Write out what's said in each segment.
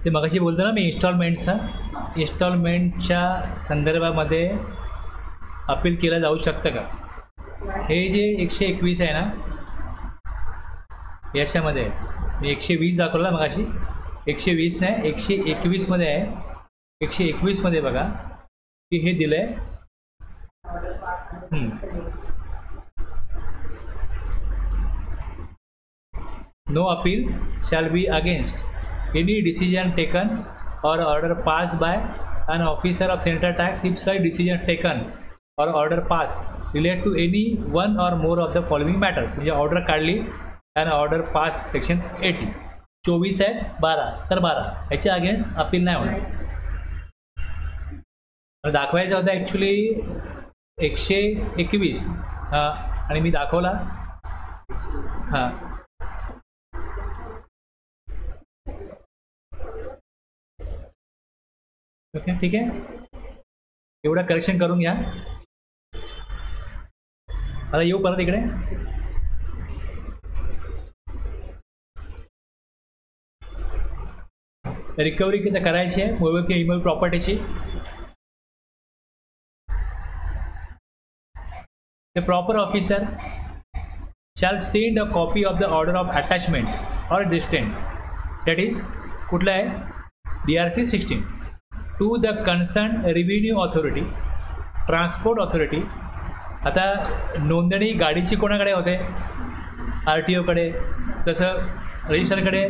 ते मगाशी बोलतो ना मी इन्स्टॉलमेंटच्या संदर्भामध्ये अपील केलं जाऊ शकतं का? हे जे 121 आहे ना याच्यामध्ये मी 120 दाखवला मगाशी, 120 नाही 121 मध्ये आहे. 121 मध्ये बघा की हे दिलंय. No appeal shall be against any decision taken or order passed by an officer of central tax if such decision taken or order passed relate to any one or more of the following matters. म्हणजे order काढली and order pass section 80 24 आहे 12 तर 12 याच्या against appeal नाही होणार. दाखवायचं होतं actually 121 आणि मी दाखवला. हां ओके ठीक आहे, एवढं करेक्शन करून घ्या. आता येऊ परत इकडे. रिकव्हरी किती करायची आहे मोबाईल किंवा ईमेल प्रॉपर्टीची. The proper officer shall send a copy of the order of attachment or distraint that is कुठलं आहे DRC 16 to the concern revenue authority transport authority. आता नोंदणी गाडीची कोणाकडे होते RTOकडे, तसं रजिस्टरकडे.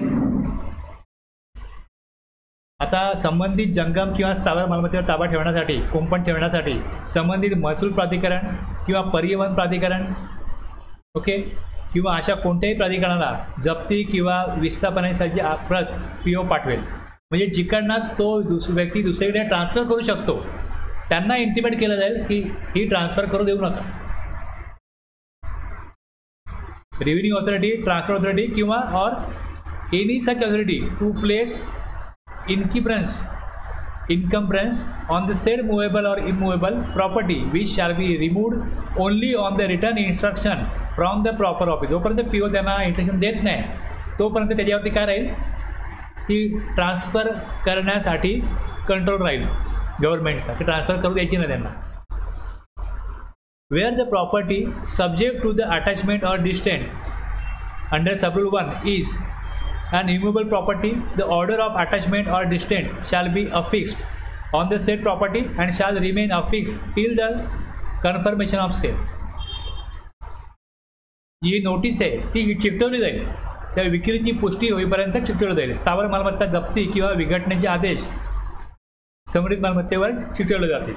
आता संबंधित जंगम किंवा स्थावर मालमत्तेवर ताबा ठेवण्यासाठी कुंपण ठेवण्यासाठी संबंधित महसूल प्राधिकरण किंवा परिवहन प्राधिकरण ओके किंवा अशा कोणत्याही प्राधिकरणाला जप्ती किंवा विस्थापनासाठी प्रत PO पाठवेल. म्हणजे जिकडनं तो व्यक्ती दुसरीकडे ट्रान्सफर करू शकतो त्यांना इंटिमेट केलं जाईल की ही ट्रान्सफर करू देऊ नका. रेव्हेन्यू ऑथॉरिटी, ट्रान्सपोर्ट ऑथॉरिटी किंवा or any such authority to place encumbrance on the said movable or immovable property which shall be removed only on the return instruction from the proper office. जोपर्यंत PO त्यांना instruction देत नाही तोपर्यंत त्याच्यावरती काय राहील की ट्रान्सफर करण्यासाठी कंट्रोल राहील गव्हर्नमेंटचा की ट्रान्सफर करू द्यायची नाही त्यांना. Where the property subject to the attachment or distraint under subrule 1 is an immovable property, the order of attachment or distent shall be affixed on the said property and shall remain affixed till the confirmation of sale. He notice आहे ती चिकटवली जाईल, त्या विक्रीची पुष्टी होईपर्यंत चिकटवली जाईल. स्थावर मालमत्ता जप्ती किंवा विघटण्याचे आदेश संबंधित मालमत्तेवर चिकटवले जातील.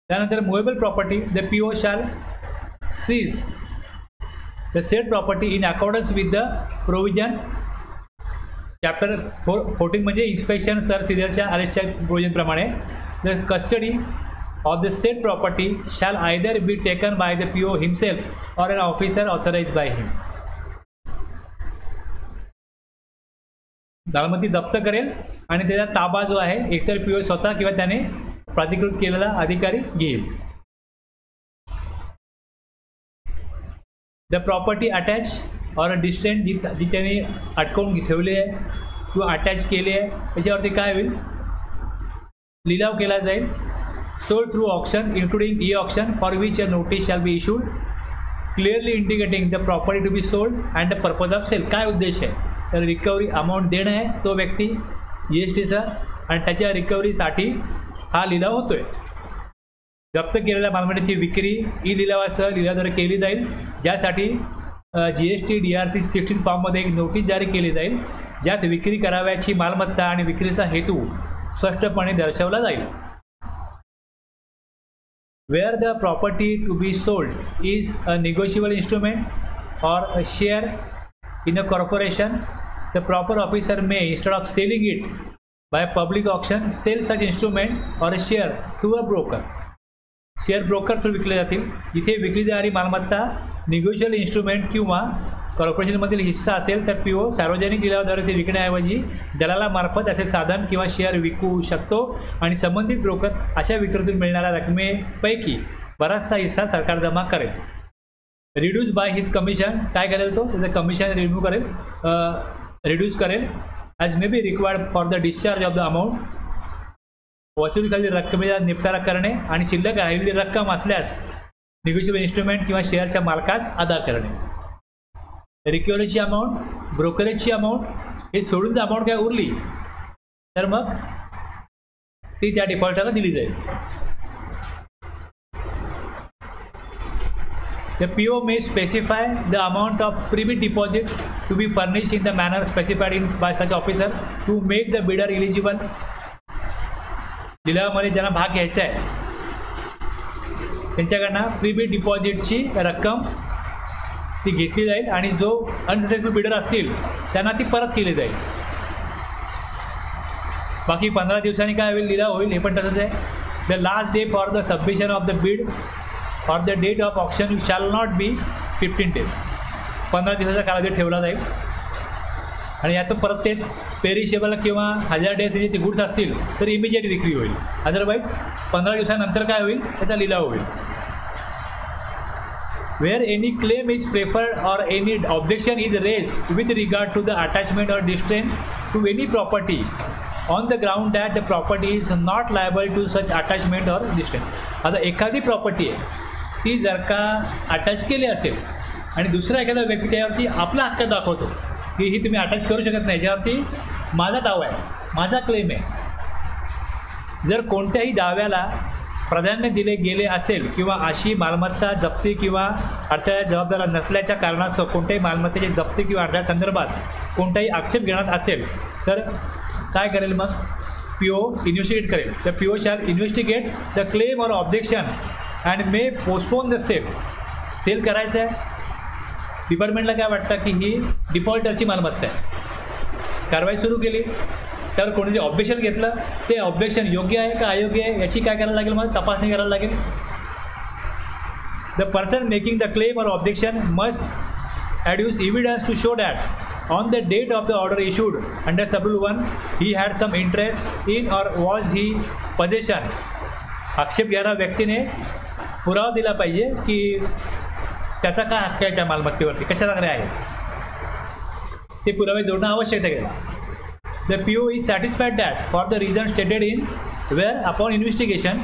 त्यानंतर movable property the PO shall seize the said property in accordance with the provision chapter 14 म्हणजे इन्स्पेक्शन सर सिरियलच्या आदेशच्या प्रोविजनप्रमाणे the custody of the said property shall either be taken by the PO himself or an officer authorise by him. मालमत्ता जप्त करेल आणि त्याचा ताबा जो आहे एकतर PO स्वतः किंवा त्याने प्राधिकृत केलेला अधिकारी घेईल. द प्रॉपर्टी अटॅच और डिस्टेंट जी त्याने अटकवून ठेवली आहे किंवा अटॅच केली आहे त्याच्यावरती काय होईल लिलाव केला जाईल. Sold through auction including auction for which a notice shall be issued clearly indicating the property to be sold and the purpose of sale. काय उद्देश आहे तर रिकव्हरी अमाऊंट देणं आहे तो व्यक्ती GSTचा आणि त्याच्या रिकव्हरीसाठी हा लिलाव होतोय. जप्त केलेल्या मालमत्तेची विक्री लिलावासह लिलावाद्वारे केली जाईल ज्यासाठी GST DRC 16 फॉर्ममध्ये एक नोटीस जारी केली जाईल ज्यात विक्री करावयाची मालमत्ता आणि विक्रीचा हेतू स्पष्टपणे दर्शवला जाईल. Where the property to be sold is a negotiable instrument or a share in a corporation the proper officer may instead of selling it by public auction sell such instrument or a share through a broker. Share broker through विकले जातील. इथे विकली जाणारी मालमत्ता negotiable instrument किंवा कॉर्पोरेशनमधील हिस्सा असेल तर PO सार्वजनिक लिलावाद्वारे ते विकण्याऐवजी दलालामार्फत असे साधन किंवा शेअर विकू शकतो आणि संबंधित ब्रोकर अशा विक्रीतून मिळणाऱ्या रकमेपैकी बराचसा हिस्सा सरकार जमा करेल. रिड्यूस बाय हिज कमिशन काय करेल तो त्याचं कमिशन रिड्यूस करेल as may be required for the discharge of the amount, वसुलीखालील रक्कमेचा निपटारा करणे आणि शिल्लक राहिलेली रक्कम असल्यास निगोशिएबल इन्स्ट्रुमेंट किंवा शेअरच्या मालकास अदा करणे. रिकव्हरीची अमाऊंट, ब्रोकरेजची अमाऊंट हे सोडून जर अमाऊंट काय उरली तर मग ती त्या डिफॉल्टरला दिली जाईल. The PO may specify the amount of pre-bid deposit to be furnished in the manner specified by such officer to make the bidder eligible. लिलावामध्ये ज्यांना भाग घ्यायचा आहे त्यांच्याकडनं प्रीबिड डिपॉझिटची रक्कम ती घेतली जाईल आणि जो अनसक्सेसफुल बिडर असतील त्यांना ती परत केली जाईल. बाकी 15 दिवसांनी काय होईल, लिलाव होईल, हे पण तसंच आहे. The last day for the submission of the bid or the date of option shall not be 15 days. 15 दिवसाचा कालावधी ठेवला जाईल. आणि यात परत तेच पेरिशेबल किंवा 1000 days जे गुड्स असतील तर इमिजिएट विक्री होईल. अदरवाईज 15 दिवसानंतर काय होईल, त्याचा लिलाव होईल. Where any claim is preferred or any objection is raised with regard to the attachment or distraint to any property on the ground that the property is not liable to such attachment or distraint. आता एखादी property आहे ती जर का attach केली असेल आणि दुसरा एखादा व्यक्ती त्यावरती आपला हक्क दाखवतो की ही तुम्ही अटॅच करू शकत नाही, ज्यावरती माझा दावा आहे, माझा क्लेम आहे. जर कोणत्याही दाव्याला प्राधान्य दिले गेले असेल किंवा अशी मालमत्ता जप्ती किंवा अडथळ्यात जबाबदार नसल्याच्या कारणास्तव कोणत्याही मालमत्तेची जप्ती किंवा अडथळ्या संदर्भात कोणताही आक्षेप घेण्यात असेल तर काय करेल, मग PO इन्व्हेस्टिगेट करेल. The PO shall investigate the claim or objection and may postpone the sale. Sale करायचं आहे, डिपार्टमेंटला काय वाटतं की ही डिफॉल्टरची मालमत्ता आहे, कारवाई सुरू केली तर कोणी जे ऑब्जेक्शन घेतलं ते ऑब्जेक्शन योग्य आहे का अयोग्य आहे याची काय करायला लागेल, मग तपासणी करायला लागेल. The person making the claim or objection must adduce evidence to show that on the date of the order issued under Schedule 1 he had some interest in or was he possession. आक्षेप घेणाऱ्या व्यक्तीने पुरावा दिला पाहिजे की त्याचा काय हक्क आहे त्या मालमत्तेवरती, कशा प्रकारे आहे, ते पुरावे जोडणं आवश्यक आहे. The PO is satisfied that for the reason stated in whereupon investigation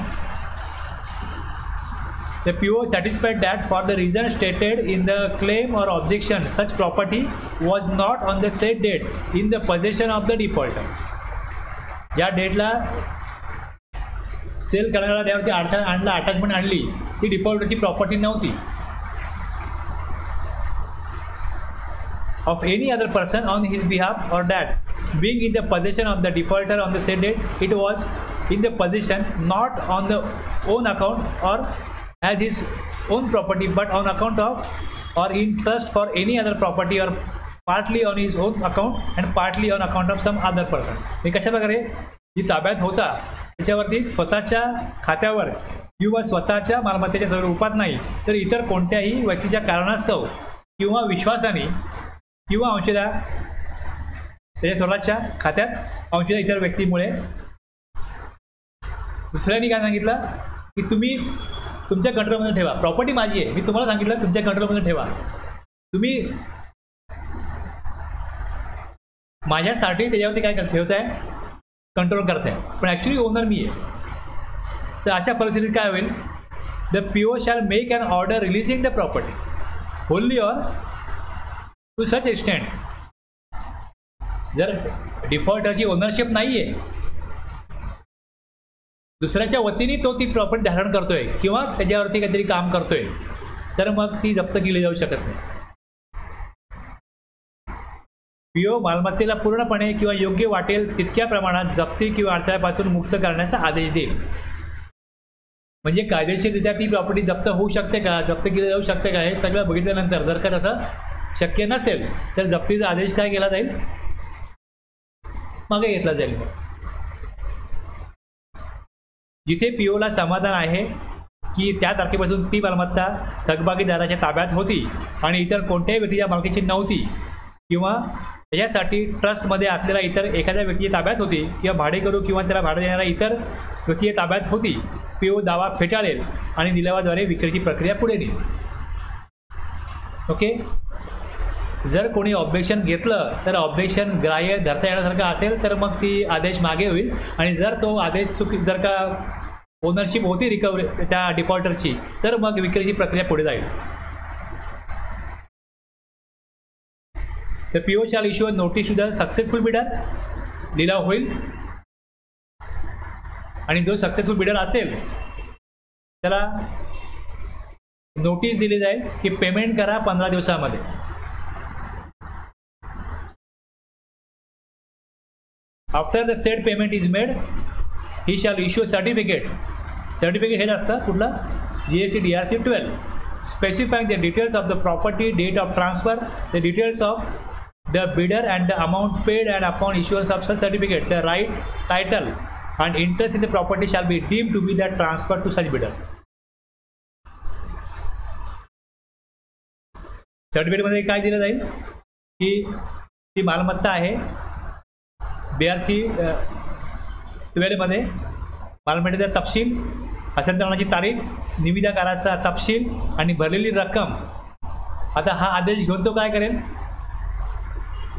the PO satisfied that for the reason stated in the claim or objection such property was not on the set date in the possession of the defaulter. या डेटला sale करणारा त्यावरती attachment आणली ती डिफॉल्टरची property नव्हती. Of any other person on his behalf or that being in the possession of the defaulter on the set date it was in the possession not on the own account or as his own property but on account of or in trust for any other property or partly on his own account and partly on account of some other person. हे कशा प्रकारे जी ताब्यात होता त्याच्यावरती स्वतःच्या खात्यावर किंवा स्वतःच्या मालमत्तेच्या स्वरूपात नाही तर इतर कोणत्याही व्यक्तीच्या कारणास्तव किंवा विश्वासाने किंवा अंशतः त्याच्या स्वतःच्या खात्यात अंशतः इतर व्यक्तीमुळे. दुसऱ्यांनी काय सांगितलं की तुम्ही तुमच्या कंट्रोलमध्ये ठेवा, प्रॉपर्टी माझी आहे, मी तुम्हाला सांगितलं तुमच्या कंट्रोलमध्ये ठेवा, तुम्ही माझ्यासाठी त्याच्यावरती काय ठेवताय, कंट्रोल करताय, पण ॲक्च्युली ओनर मी आहे. तर अशा परिस्थितीत काय होईल, the PO shall make an order releasing the property wholly or to such extent. जर डिफॉल्टरची ओनरशिप नाही आहे, दुसऱ्याच्या वतीने तो ती प्रॉपर्टी धारण करतोय किंवा त्याच्यावरती काहीतरी काम करतोय तर मग ती जप्त केली जाऊ शकत नाही. PO मालमत्तेला पूर्णपणे किंवा योग्य वाटेल तितक्या प्रमाणात जप्ती किंवा अडथळ्यापासून मुक्त करण्याचा आदेश देईल. म्हणजे कायदेशीररित्या ती प्रॉपर्टी जप्त होऊ शकते का, जप्त केली जाऊ शकते का, हे सगळं बघितल्यानंतर जर का तसं शक्य नसेल तर जप्तीचा आदेश काय केला जाईल, मागे घेतला जाईल. जिथे POला समाधान आहे की त्या तारखेपासून ती मालमत्ता थकबाकीदाराच्या ताब्यात होती आणि इतर कोणत्याही व्यक्तीच्या मालकीची नव्हती किंवा त्याच्यासाठी ट्रस्टमध्ये असलेल्या इतर एखाद्या व्यक्तीच्या ताब्यात होती किंवा भाडेकरू किंवा त्याला भाडे देणाऱ्या इतर व्यक्तीच्या ताब्यात होती, PO दावा फेटाळेल आणि निलावाद्वारे विक्रीची प्रक्रिया पुढे नेईल. ओके. जर कोणी ऑब्जेक्शन घेतलं तर ऑब्जेक्शन ग्राह्य धरता येण्यासारखं असेल तर मग ती आदेश मागे होईल, आणि जर तो आदेश जर का ओनरशिप होती रिकव्हरी त्या डिफॉल्टरची तर मग विक्रीची प्रक्रिया पुढे जाईल. तर PO shall issue notice to the successful bidder, लिलाव होईल, आणि जो सक्सेसफुल बिडर असेल त्याला नोटीस दिली जाईल की पेमेंट करा 15 दिवसामध्ये. After the said payment is made he shall issue certificate. Certificate हे असतं कुठलं, GST DRC 12, specifying the details of the property, date of transfer, the details of the bidder and the amount paid, and upon issuance of such certificate the right, title and interest in the property shall be deemed to be that transferred to such bidder. Certificate मध्ये काय दिलं जाईल की ती मालमत्ता आहे BRC 12 मध्ये मालमत्तेचा तपशील, हस्तांतरणाची तारीख, निविदाकाराचा तपशील आणि भरलेली रक्कम. आता हा आदेश घेऊन तो काय करेल,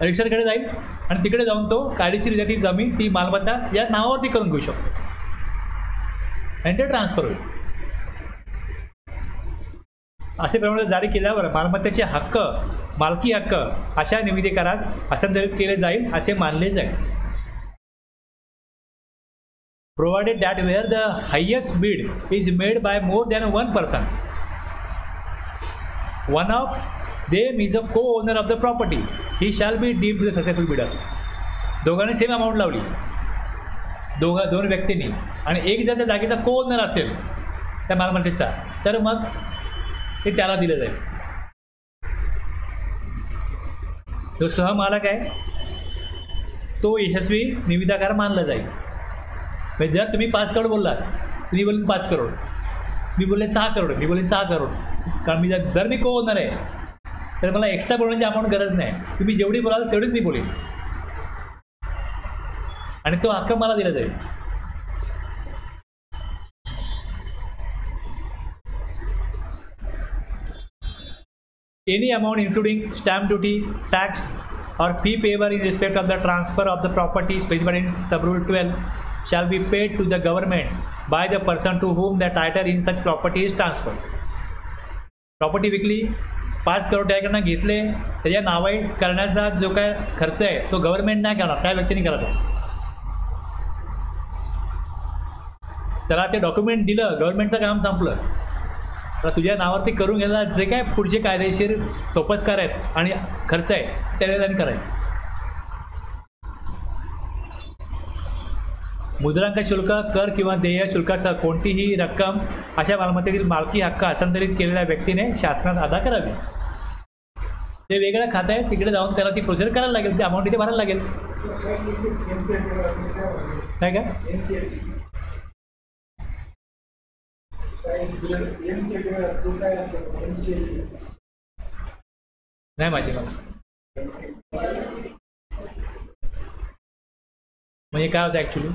रजिस्टरकडे जाईल आणि तिकडे जाऊन तो कायदेशीर ती जमीन, ती मालमत्ता या नावावरती करून घेऊ शकतो आणि ते ट्रान्सफर होईल. असे प्रमाणे जारी केल्यावर मालमत्तेचे हक्क, मालकी हक्क अशा निविदेकारास हस्तांतरित केले जाईल असे मानले जाईल. Provided that where the highest bid is made by more than one person, one of them is a co-owner of the property, he shall be deemed to the successful bidder. दोघांनी सेम अमाऊंट लावली, दोन व्यक्तींनी, आणि एक जर त्या जागेचा को-ओनर असेल त्या मालमत्तेचा तर मग ते त्याला दिलं जाईल. जो सहमालक आहे तो यशस्वी निविदाकार मानला जाईल. म्हणजे जर तुम्ही 5 करोड बोललात, तुम्ही बोलले 5 करोड, मी बोलले 6 करोड, मी बोलले 6 करोड, कारण मी जर मी को-ओनर आहे तर मला एक्स्ट्रा बोलण्याची अमाऊंट गरज नाही. तुम्ही जेवढी बोलाल तेवढीच मी बोलेन आणि तो हक्क मला दिला जाईल. Any amount including stamp duty, tax or fee payable in respect of the transfer of the property specified in sub-rule 12 shall be paid to the government by the person to whom the title in such property is transferred. Property विकली, 5 करोड त्याकडनं घेतले, त्याच्या नावे करण्याचा जो काय खर्च आहे तो गव्हर्नमेंट नाही करणार, त्या व्यक्तीने करायचा. त्याला ते डॉक्युमेंट दिलं, गव्हर्नमेंटचं काम संपलं. तर तुझ्या नावावरती करून घ्यायला जे काय पुढचे कायदेशीर सोपस्कार आहेत आणि खर्च आहे त्याला त्यांनी करायचं. मुद्रांक शुल्क, कर किंवा देय शुल्कासह कोणतीही रक्कम अशा मालमत्तेतील मालकी हक्क हस्तांतरित केलेल्या व्यक्तीने शासनात अदा करावी. ते वेगळं खातं आहे, तिकडे जाऊन त्याला ती प्रोसिजर करायला लागेल, ती अमाऊंट इथे भरायला लागेल. काय काय नाही माहिती मला. म्हणजे काय होतं ॲक्च्युली,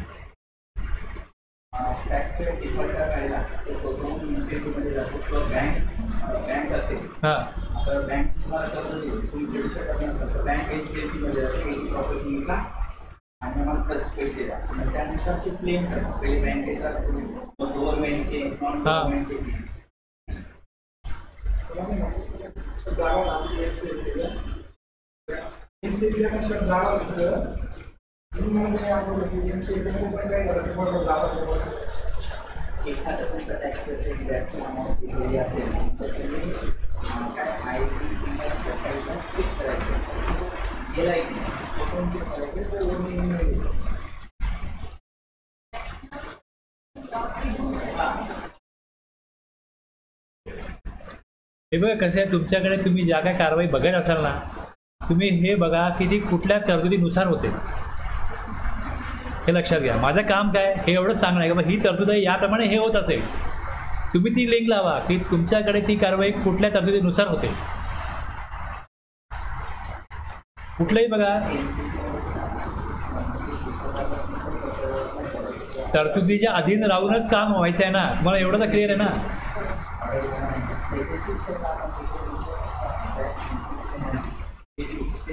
हां आणि मग पैसे द्या आणि त्यानुसार ते क्लेम करा. पहिले बँकेचा गव्हर्नमेंटचे, नॉन गव्हर्नमेंटचे एखादं तुमचं टॅक्सचं एक्झॅक्ट अमाऊंट दिलेली असेल तर तुम्ही काय माहिती फिक्स करायचं. गेला एक हे बघा कसं आहे, तुमच्याकडे तुम्ही ज्या काय कारवाई बघत असाल ना, तुम्ही हे बघा की ती कुठल्या तरतुदीनुसार होते हे लक्षात घ्या. माझं काम काय हे एवढंच सांगणं आहे की बाबा ही तरतूद आहे, याप्रमाणे हे होत असेल. तुम्ही ती लिंक लावा की तुमच्याकडे ती कारवाई कुठल्या तरतुदीनुसार होते. कुठलंही बघा तरतुदीच्या अधीन राहूनच काम व्हायचं आहे ना, तुम्हाला एवढं तर क्लिअर आहे ना.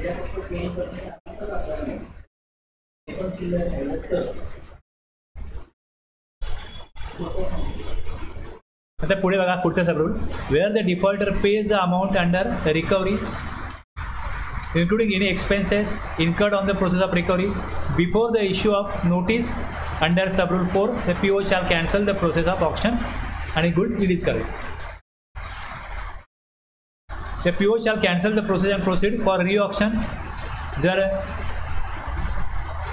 त्याच्या फक्त 10% आपण वापरणार नाही. ते पण शिल्लक राहिलं तर आता पुढे बघा पुढचा sub rule. Where the defaulter pays the amount under recovery including any expenses incurred on the process of recovery before the issue of notice under sub rule 4, the PO shall cancel the process of auction and goods release करेल. The PO shall cancel the process and proceed for re-auction. जर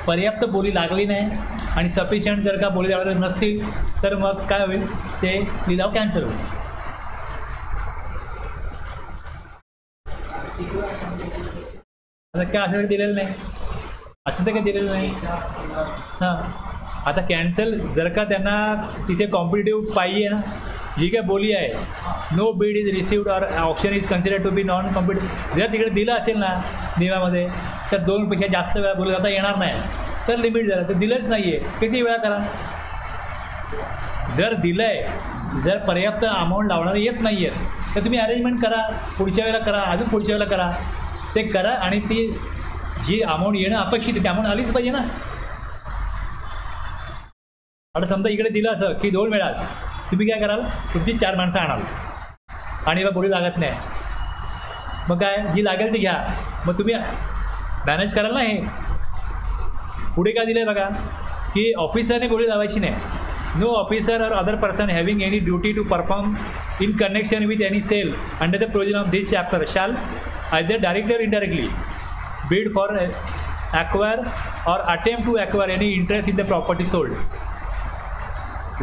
पर्याप्त बोली लागली नाही आणि sufficient जर का बोली लागले नसतील तर मग काय होईल, ते लिलाव कॅन्सल होईल. आता काय असं काही दिलेलं नाही, असं तर काही दिलेलं नाही. हां, आता कॅन्सल जर का त्यांना तिथे कॉम्पिटेटिव्ह पाहिजे ना, जी काय बोली आहे, no bid is received or option is considered to be non competitive, जर तिकडे दिलं असेल ना नियमामध्ये, तर 2 पेक्षा जास्त वेळा बोली जाता येणार नाही. तर लिमिट झालं, तर दिलंच नाही आहे, किती वेळा करा. जर दिलं आहे, जर पर्याप्त अमाऊंट लावणारे येत नाही आहेत तर तुम्ही अरेंजमेंट करा, पुढच्या वेळेला करा, अजून पुढच्या वेळेला करा, ते करा. आणि ती जी अमाऊंट येणं अपेक्षित आहे ती अमाऊंट आलीच पाहिजे ना. आता समजा इकडे दिलं असं की 2 वेळाच, तुम्ही काय कराल, तुमची 4 माणसं आणाल आणि बा बोली लागत नाही, मग काय, जी लागेल ती घ्या, मग तुम्ही मॅनेज कराल ना. हे पुढे काय दिलं आहे बघा, की ऑफिसरने बोली लावायची नाही. No officer or other person having any duty to perform in connection with any sale under the provision of this chapter shall either directly or indirectly bid for acquire or attempt to acquire any interest in the property sold.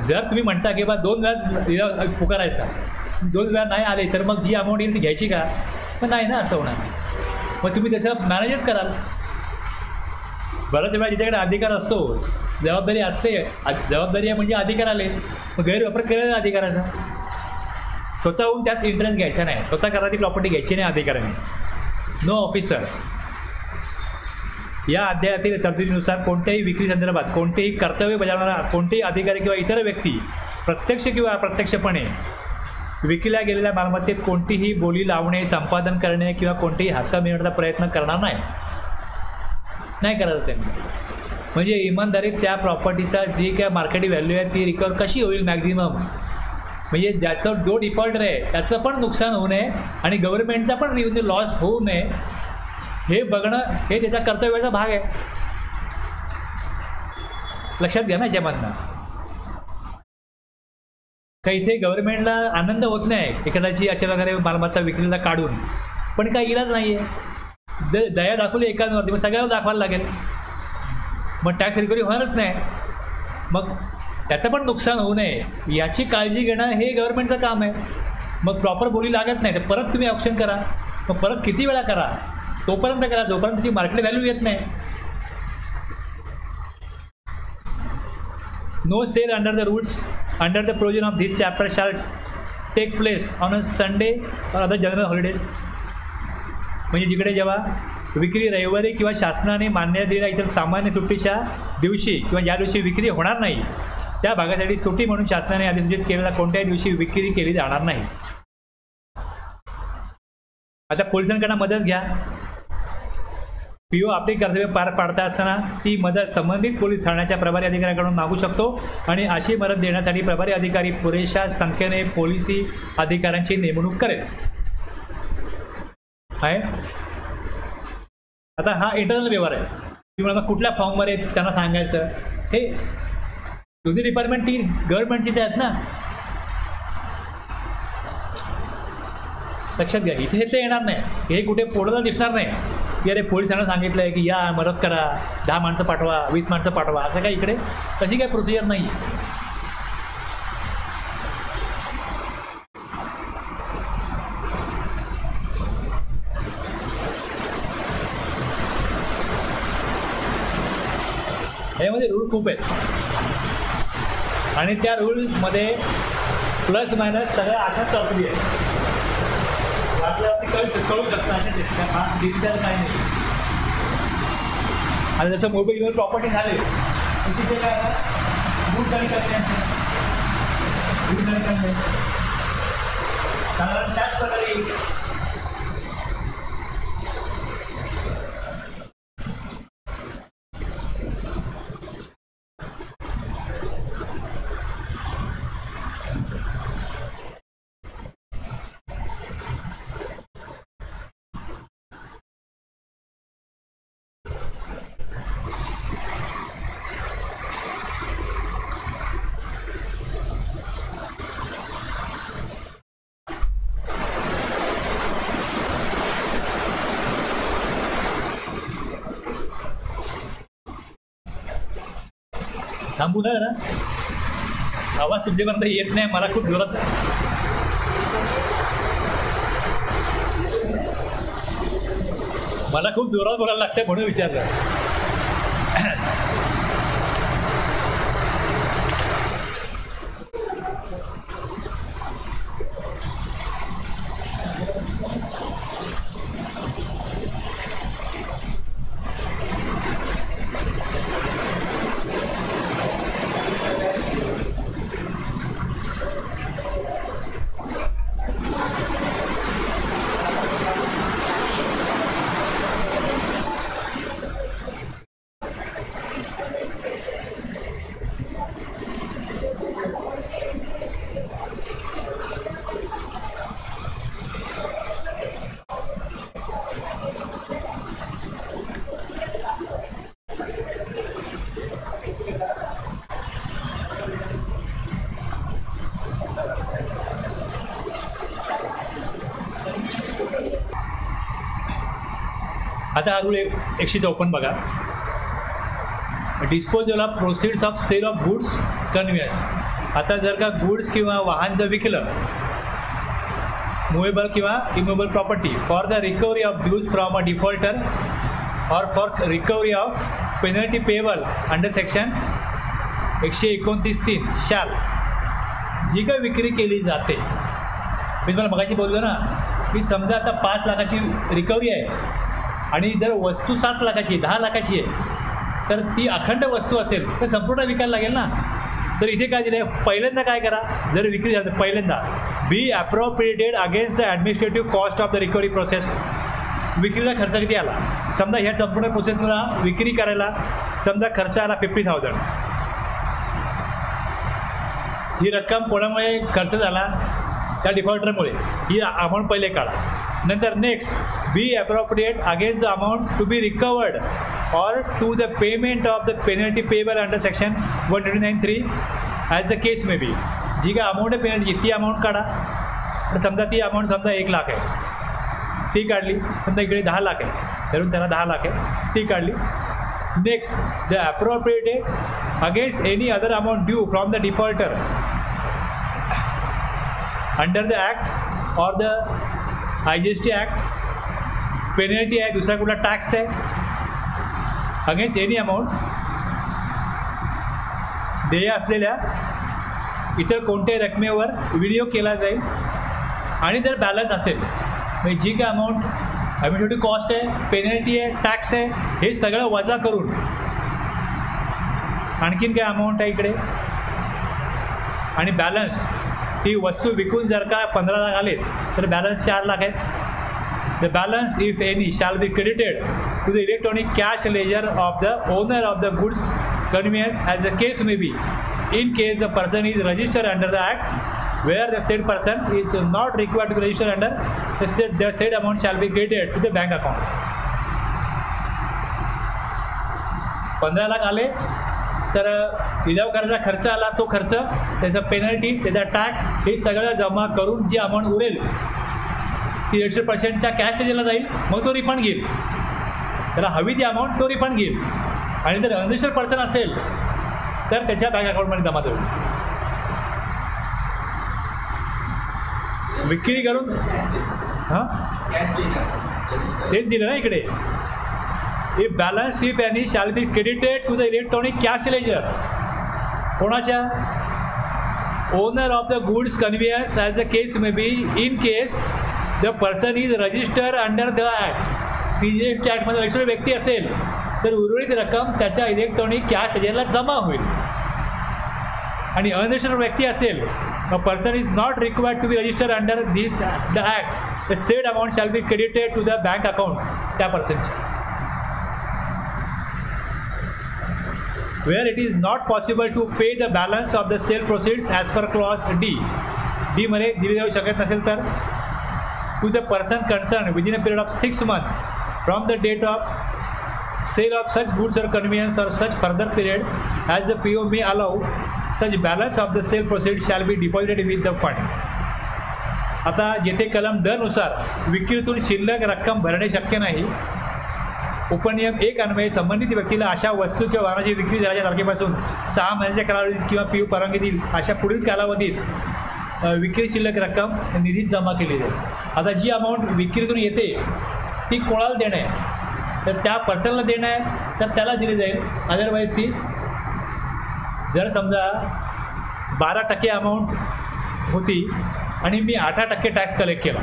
जर तुम्ही म्हणता की बा 2 वेळा पुकारायचा, 2 वेळा नाही आले तर मग जी अमाऊंट येईल ती घ्यायची का, पण नाही ना, असं होणार. मग तुम्ही त्याचं मॅनेजच कराल. बऱ्याच वेळा जिच्याकडे अधिकार असतो, जबाबदारी असते, जबाबदारी आहे म्हणजे अधिकार आले, मग गैरवापर केलेला अधिकाराचा. स्वतःहून त्यात इंटरेस्ट घ्यायचा नाही, स्वतः करायची प्रॉपर्टी घ्यायची नाही अधिकाऱ्याने. नो ऑफिसर या अध्यायातील तरतुदीनुसार कोणत्याही विक्री संदर्भात कोणतेही कर्तव्य बजावणारा कोणतेही अधिकारी किंवा इतर व्यक्ती प्रत्यक्ष किंवा अप्रत्यक्षपणे विकल्या गेलेल्या मालमत्तेत कोणतीही बोली लावणे, संपादन करणे किंवा कोणतेही हक्क मिळवण्याचा प्रयत्न करणार नाही करायचं त्यांनी. म्हणजे इमानदारीत त्या प्रॉपर्टीचा जी काय मार्केट व्हॅल्यू आहे ती रिकवर कशी होईल मॅक्झिमम, म्हणजे ज्याचं जो डिफॉल्टर आहे त्याचं पण नुकसान होऊ नये आणि गव्हर्नमेंटचा पण लॉस होऊ नये, हे बघणं हे त्याचा कर्तव्याचा भाग आहे. लक्षात घ्या ना याच्यामधनं. का इथे गव्हर्नमेंटला आनंद होत नाही एखाद्याची अशा प्रकारे मालमत्ता विक्रीला काढून, पण काही इलाज नाही आहे. दया दाखवली एकांवरती, मग सगळ्यावर दाखवायला लागेल, मग टॅक्स रिकव्हरी होणारच नाही. मग त्याचं पण नुकसान होऊ नये याची काळजी घेणं हे गव्हर्नमेंटचं काम आहे. मग प्रॉपर बोली लागत नाही तर परत तुम्ही ऑप्शन करा, मग परत किती वेळा करा, तोपर्यंत करा जोपर्यंत त्याची मार्केट व्हॅल्यू येत नाही. No sale under the rules under the provision of this chapter shall take place on a Sunday or other general holidays. म्हणजे जिकडे जेव्हा विक्री रविवारी किंवा शासनाने मान्यता दिलेल्या इतर सामान्य सुट्टीच्या दिवशी किंवा ज्या दिवशी विक्री होणार नाही त्या भागासाठी सुट्टी म्हणून शासनाने अधिसूचित केलेल्या कोणत्याही दिवशी विक्री केली जाणार नाही. आता पोलिसांकडनं मदत घ्या. PO आपली कर्तव्य पार पाडता असताना ती मदत संबंधित पोलीस ठाण्याच्या प्रभारी अधिकाऱ्याकडून मागू शकतो आणि अशी मदत देण्यासाठी प्रभारी अधिकारी पुरेशा संख्येने पोलिसी अधिकाऱ्यांची नेमणूक करेल. आहे आता हा इंटरनल व्यवहार आहे. किंवा कुठल्या फॉर्ममध्ये त्यांना सांगायचं, हे दोन्ही डिपार्टमेंट ती गव्हर्नमेंटचीच आहेत ना. लक्षात घ्या, इथे ते येणार नाही, हे कुठे पोळाला दिसणार नाही की अरे पोलिसांना सांगितलं आहे की या मदत करा, 10 माणसं पाठवा, 20 माणसं पाठवा, असं काय इकडे तशी काय प्रोसिजर नाही. यामध्ये रूल खूप आहेत आणि त्या रूलमध्ये प्लस मायनस सगळ्या अशाच तरतुदी आहेत. कळू शकतं डिजिटल काय नाही. आणि जसं मोबाईलवर प्रॉपर्टी झाले तिथे काय गुड कमी करणे, त्याच प्रकारे थांबू ना, आवाज तुमच्यापर्यंत येत नाही, मला खूप जोरात. मला खूप जोरात बोलायला लागतंय म्हणून विचारलं. आता हा रूल 154 बघा. Disposal of proceeds of sale of goods conveyance. आता जर का गुड्स किंवा वाहन जर विकलं, मुवेबल किंवा immovable property, for the recovery of dues from a defaulter or for recovery of penalty payable under section 129(3) shall, जी काही विक्री केली जाते. मी तुम्हाला मगाशी बोललो ना की समजा आता 5 लाखाची रिकव्हरी आहे आणि जर वस्तू 7 लाखाची 10 लाखाची आहे, तर ती अखंड वस्तू असेल तर संपूर्ण विकायला लागेल ना. तर इथे काय दिलं आहे, पहिल्यांदा काय करा, जर विक्री झाली पहिल्यांदा be appropriated against the administrative cost of the recovery process. विक्रीला खर्च किती आला, समजा ह्या संपूर्ण प्रोसेसला विक्री करायला समजा खर्च आला 50,000. ही रक्कम कोणामुळे खर्च झाला, त्या डिफॉल्टरमुळे. ही अमाऊंट पहिले काढा. नंतर next be appropriate against the amount to be recovered or to the payment of the penalty payable under section 129(3) as the case may be. जी काय अमाऊंट आहे पेनल्टी ती अमाऊंट काढा. तर समजा ती अमाऊंट समजा 1 लाख आहे, ती काढली. समजा इकडे 10 लाख आहे, धरून त्यांना 10 लाख आहे, ती काढली. Next the appropriated against any other amount due from the defaulter under the act और द IGST ॲक्ट, पेनल्टी आहे, दुसरा कुठला टॅक्स आहे, अगेन्स्ट एनी अमाऊंट देय असलेल्या इतर कोणत्याही रकमेवर विनियोग केला जाईल. आणि जर बॅलन्स असेल म्हणजे जी काय अमाऊंट ॲडमिनिस्ट्रेटिव्ह कॉस्ट आहे, पेनल्टी आहे, टॅक्स आहे, हे सगळं वजा करून आणखीन काय अमाऊंट आहे इकडे. आणि बॅलन्स ती वस्तू विकून जर का 15 लाख आले तर बॅलन्स 4 लाख आहे. The balance if any shall be credited to the electronic cash ledger of the owner of the goods conveyance as the case may be, in case the person is registered under the act, where the said person is not required to register under the said amount shall be credited to the bank account. 15 lakh आले तर लिलाव करायचा खर्च आला, तो खर्च, त्याचा penalty, त्याचा टॅक्स, हे सगळं जमा करून जी अमाऊंट उरेल ती 100%च्या कॅश लेजरला जाईल. मग तो रिफंड घेईल, त्याला हवी ती अमाऊंट तो रिफंड घेईल. आणि जर अनरजिस्टर्ड पर्सन असेल तर त्याच्या बँक अकाउंटमध्ये जमा होईल. विक्री करून हां तेच दिलं ना इकडे. If balance if any shall be credited to the electronic cash ledger, कोणाच्या, owner of the goods conveyance as a case may be, in case the person is register under the act. CGST ॲक्टमध्ये registered व्यक्ती असेल तर उर्वरित रक्कम त्याच्या electronic cash लेजरला जमा होईल. आणि अनरजिस्टर्ड व्यक्ती असेल, a person is not required to be register under this the act, the said amount shall be credited to the bank account त्या पर्सनची. Where it is not possible to pay the balance of the sale proceeds as per clause D. D मध्ये दिली जाऊ शकत नसेल तर to the person concerned within a period of 6 months from the date of sale of such goods or conveyance or such further period as the PO may allow, such balance of the sale proceeds shall be deposited with the fund. आता जेथे कलम ड नुसार विक्रीतून शिल्लक रक्कम भरणे शक्य नाही, उपनियम 1 अन्वये संबंधित व्यक्तीला अशा वस्तू किंवा वाहनाची विक्री झाल्याच्या तारखेपासून 6 महिन्याच्या कालावधीत किंवा पीयू परवानगी देईल अशा पुढील कालावधीत विक्री शिल्लक रक्कम निधीत जमा केली जाईल. आता जी अमाऊंट विक्रीतून येते ती कोणाला देणं आहे, तर त्या पर्सनला देणं आहे तर त्याला दिली जाईल. अदरवाईज ती जर समजा 12% अमाऊंट होती आणि मी 18% टॅक्स कलेक्ट केला,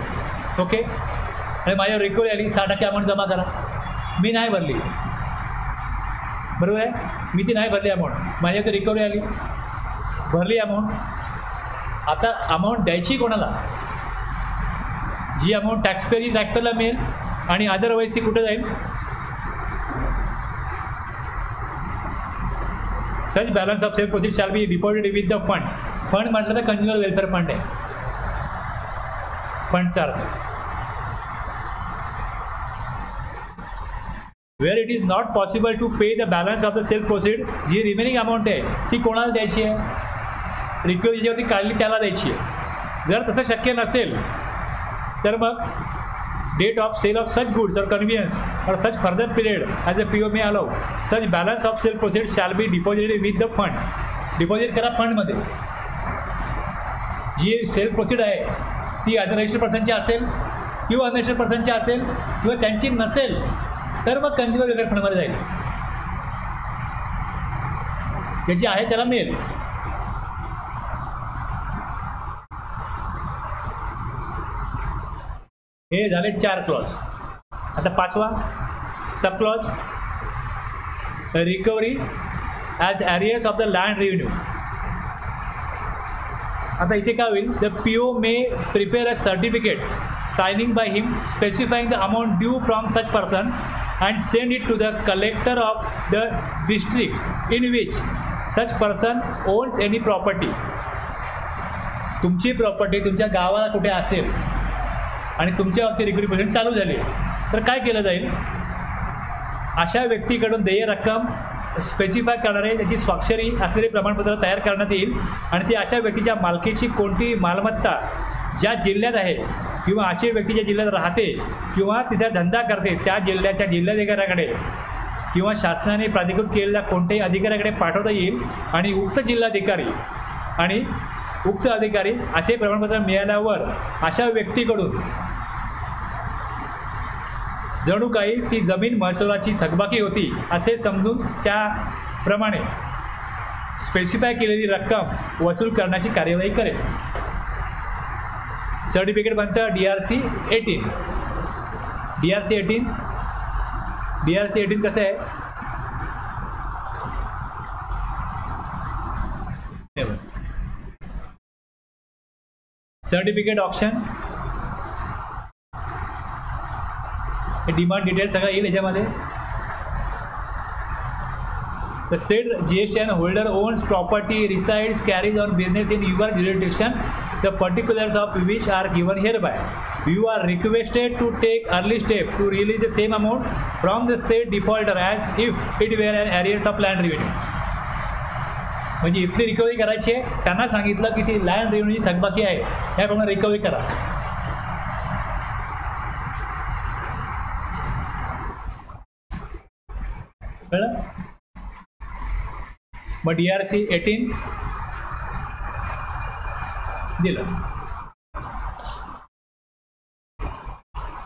ओके, आणि माझ्यावर रिकव्हरी आली 6% अमाऊंट जमा करा, मी नाही भरली, बरोबर आहे, मी ती नाही भरली अमाऊंट, माझ्याकडे रिकव्हरी आली, भरली अमाऊंट. आता अमाऊंट द्यायची कोणाला? जी अमाऊंट टॅक्सपेअरला मिळेल आणि अदरवाईज ती कुठे जाईल? Such balance of self proceed shall be deposited with the fund. Fund म्हटलं तर कंझ्युमर वेलफेअर फंड आहे, फंडचा अर्थ. Where it is not possible to pay the balance of the self proceed, जी रिमेनिंग अमाऊंट आहे ती कोणाला द्यायची आहे? रिक्वेस्ट ज्यावरती काढली त्याला द्यायची आहे. जर तसं शक्य नसेल तर मग date of sale of such goods or conveyance or such further period as a PO may allow such balance of self proceed shall be deposited with the fund. Deposit करा फंडमध्ये. जी सेल्फ प्रोसीड आहे ती unregistered पर्सनची असेल किंवा unregistered पर्सनची असेल किंवा त्यांची नसेल तर मग कंझ्युमर वेलफेअर फंडमध्ये जाईल. त्याची आहे त्याला मिळेल. हे झाले 4 क्लॉज. आता 5वा sub clause, recovery as arrears of the land revenue. आता इथे काय होईल? The PO may prepare a certificate signing by him specifying the amount due from such person and send it to the collector of the district in which such person owns any property. तुमची property तुमच्या गावाला कुठे असेल आणि तुमच्या बाबतीत recovery process चालू झाली तर काय केलं जाईल? अशा व्यक्तीकडून देय रक्कम स्पेसिफाय करणारे त्याची स्वाक्षरी असलेले प्रमाणपत्र तयार करण्यात येईल आणि ती अशा व्यक्तीच्या मालकीची कोणती मालमत्ता ज्या जिल्ह्यात आहे किंवा अशी व्यक्ती ज्या जिल्ह्यात राहते किंवा तिथे धंदा करते त्या जिल्ह्याच्या जिल्हाधिकाऱ्याकडे किंवा शासनाने प्राधिकृत केलेल्या कोणत्याही अधिकाऱ्याकडे पाठवता येईल आणि उक्त जिल्हाधिकारी आणि उक्त अधिकारी असे प्रमाणपत्र मिळाल्यावर अशा व्यक्तीकडून जणू काही ती जमीन महसुलाची थकबाकी होती असे समजून त्याप्रमाणे स्पेसिफाय केलेली रक्कम वसूल करण्याची कार्यवाही करेल. सर्टिफिकेट बनतं DRC 18. DRC 18 कसं आहे? सर्टिफिकेट ऑप्शन, डिमांड डिटेल सगळं येईल याच्यामध्ये. The said GSTN holder owns property, resides, carries on business in your jurisdiction, the particulars of which are given hereby. You are requested to take early step to release the same amount from the said defaulter as if it were an arrears of land revenue. म्हणजे इथली recovery करायची आहे, त्यांना सांगितलं की ती land रेव्हेन्यूची थकबाकी आहे त्याप्रमाणे रिकव्हरी करा. कळलं? मग DRC 18 दिलं.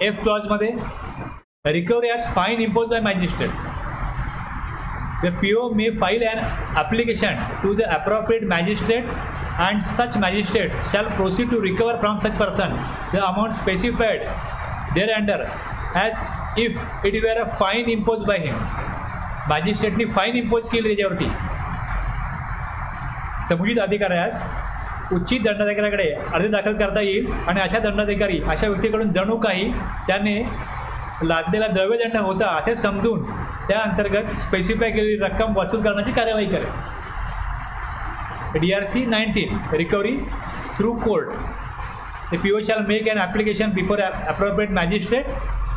F क्लॉजमध्ये recovery as fine impose by magistrate. The PO may file an application to the appropriate magistrate and such magistrate shall proceed to recover from such person the amount specified thereunder as if it were a fine imposed by him. मॅजिस्ट्रेटनी fine impose केली त्याच्यावरती. संबंधित अधिकाऱ्यास उच्च दंडाधिकाऱ्याकडे अर्ज दाखल करता येईल आणि अशा दंडाधिकारी अशा व्यक्तीकडून जणू काही त्याने लादलेला द्रव्यदंड होता असे समजून त्या अंतर्गत स्पेसिफाय केलेली रक्कम वसूल करण्याची कार्यवाही करेल. DRC 19 recovery through court. The PO shall make an application before appropriate magistrate.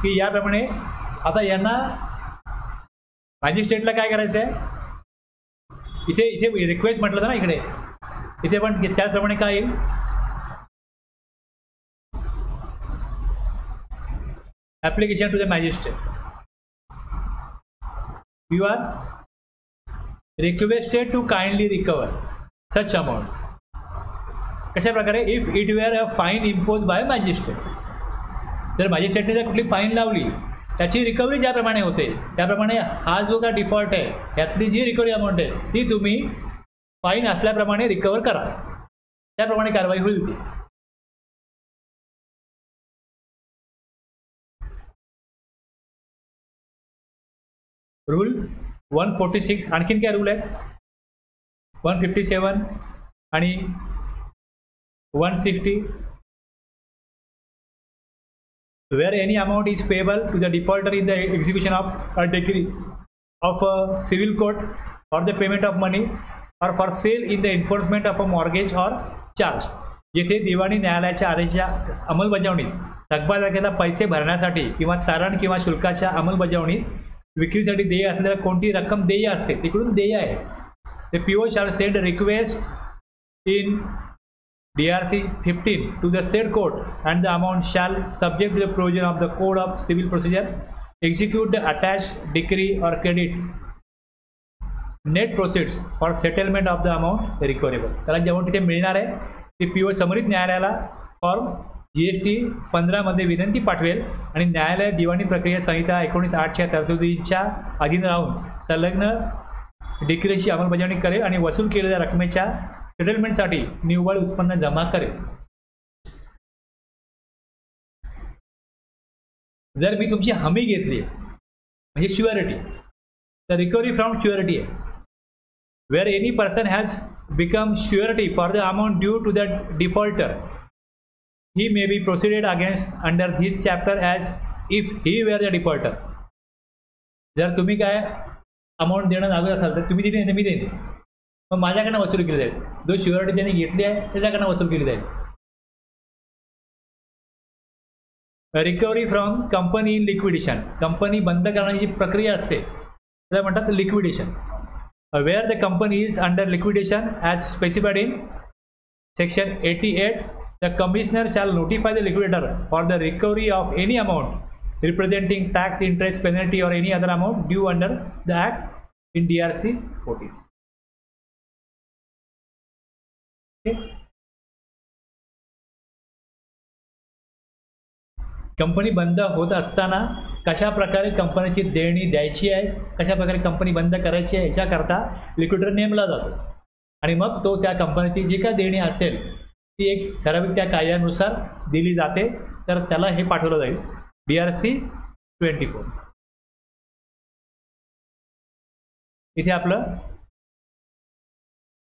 की याप्रमाणे आता यांना मॅजिस्ट्रेटला काय करायचं आहे? इथे रिक्वेस्ट म्हटलं तर ना, इथे पण त्याचप्रमाणे काय येईल? Application to the magistrate. you are requested to kindly recover such amount. कशा प्रकारे? If it were a fine impose by magistrate, जर मॅजिस्ट्रेटने जर कुठली फाईन लावली त्याची रिकव्हरी ज्याप्रमाणे होते त्याप्रमाणे हा जो का डिफॉल्ट आहे यातली जी रिकव्हरी अमाऊंट आहे ती तुम्ही फाईन असल्याप्रमाणे रिकवर करा, त्याप्रमाणे कारवाई होईल ती. रूल 146. आणखीन काय रूल आहेत? 157 आणि 160. Where any amount is payable to the defaulter in the execution of a decree of a civil court or the payment of money or for sale in the enforcement of a mortgage or charge. येथे दिवाणी न्यायालयाच्या आदेशाच्या अंमलबजावणीत थकबाकीला पैसे भरण्यासाठी किंवा तारण किंवा शुल्काच्या अंमलबजावणीत विक्रीसाठी देय असलेल्या कोणती रक्कम देय असते तिकडून देय आहे. The PO shall send a request in DRC 15 to the said court and the amount shall, subject to the provision of the Code of Civil Procedure, execute the attached decree or credit net proceeds for settlement of the amount recoverable. त्याला जेव्हा तिथे मिळणार आहे ती PO समरित न्यायालयाला form GST 15 मध्ये विनंती पाठवेल आणि न्यायालय दिवाणी प्रक्रिया संहिता 1908 तरतुदींच्या अधीन राहून संलग्न डिक्रीची अंमलबजावणी करेल आणि वसूल केलेल्या रकमेच्या सेटलमेंटसाठी निव्वळ उत्पन्न जमा करेल. जर मी तुमची हमी घेतली म्हणजे श्युअरिटी, तर रिकव्हरी फ्रॉम श्युअरिटी आहे. Where any person has become surety for the amount due to the defaulter, he may be proceeded against under this chapter as if he were the defaulter. जर तुम्ही काय amount देणं लागत असाल तर तुम्ही दिली नाही, मी देईन, मग माझ्याकडनं वसूल केली जाईल. जो श्युअरिटी त्यांनी घेतली आहे त्याच्याकडनं वसूल केली जाईल. Recovery from company in liquidation, company बंद करण्याची जी प्रक्रिया असते त्याला म्हणतात liquidation. Where the company is under liquidation as specified in section 88, the commissioner shall notify the liquidator for the recovery of any amount representing tax, interest, penalty or any other amount due under the act in DRC 14. Company बंद होत असताना कशा प्रकारे कंपनीची देणी द्यायची आहे, कशा प्रकारे कंपनी बंद करायची आहे याच्याकरता लिक्विडेटर नेमला जातो आणि मग तो त्या कंपनीची जी काय देणी असेल ती एक ठराविक त्या कायद्यानुसार दिली जाते, तर त्याला हे पाठवलं जाईल DRC 24. इथे आपलं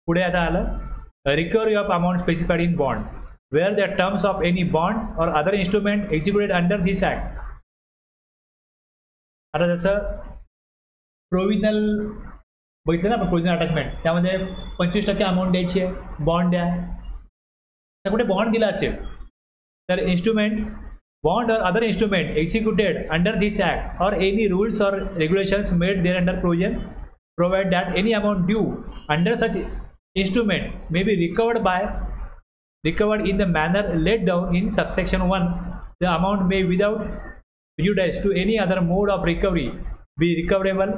पुढे आता आलं recovery of amount specified in bond, where the terms of any bond or other instrument executed under this act. आता जसं प्रोव्हिजनल बघितलं ना आपण, प्रोव्हिजनल अटॅचमेंट, त्यामध्ये 25% अमाऊंट द्यायची आहे, बॉन्ड द्या. तर कुठे बॉन्ड दिला असेल तर instrument, bond or other instrument executed under this act or any rules or regulations made thereunder provision provide that any amount due under such instrument may be recovered in the manner laid down in subsection 1. The amount may without prejudice to any other mode of recovery be recoverable.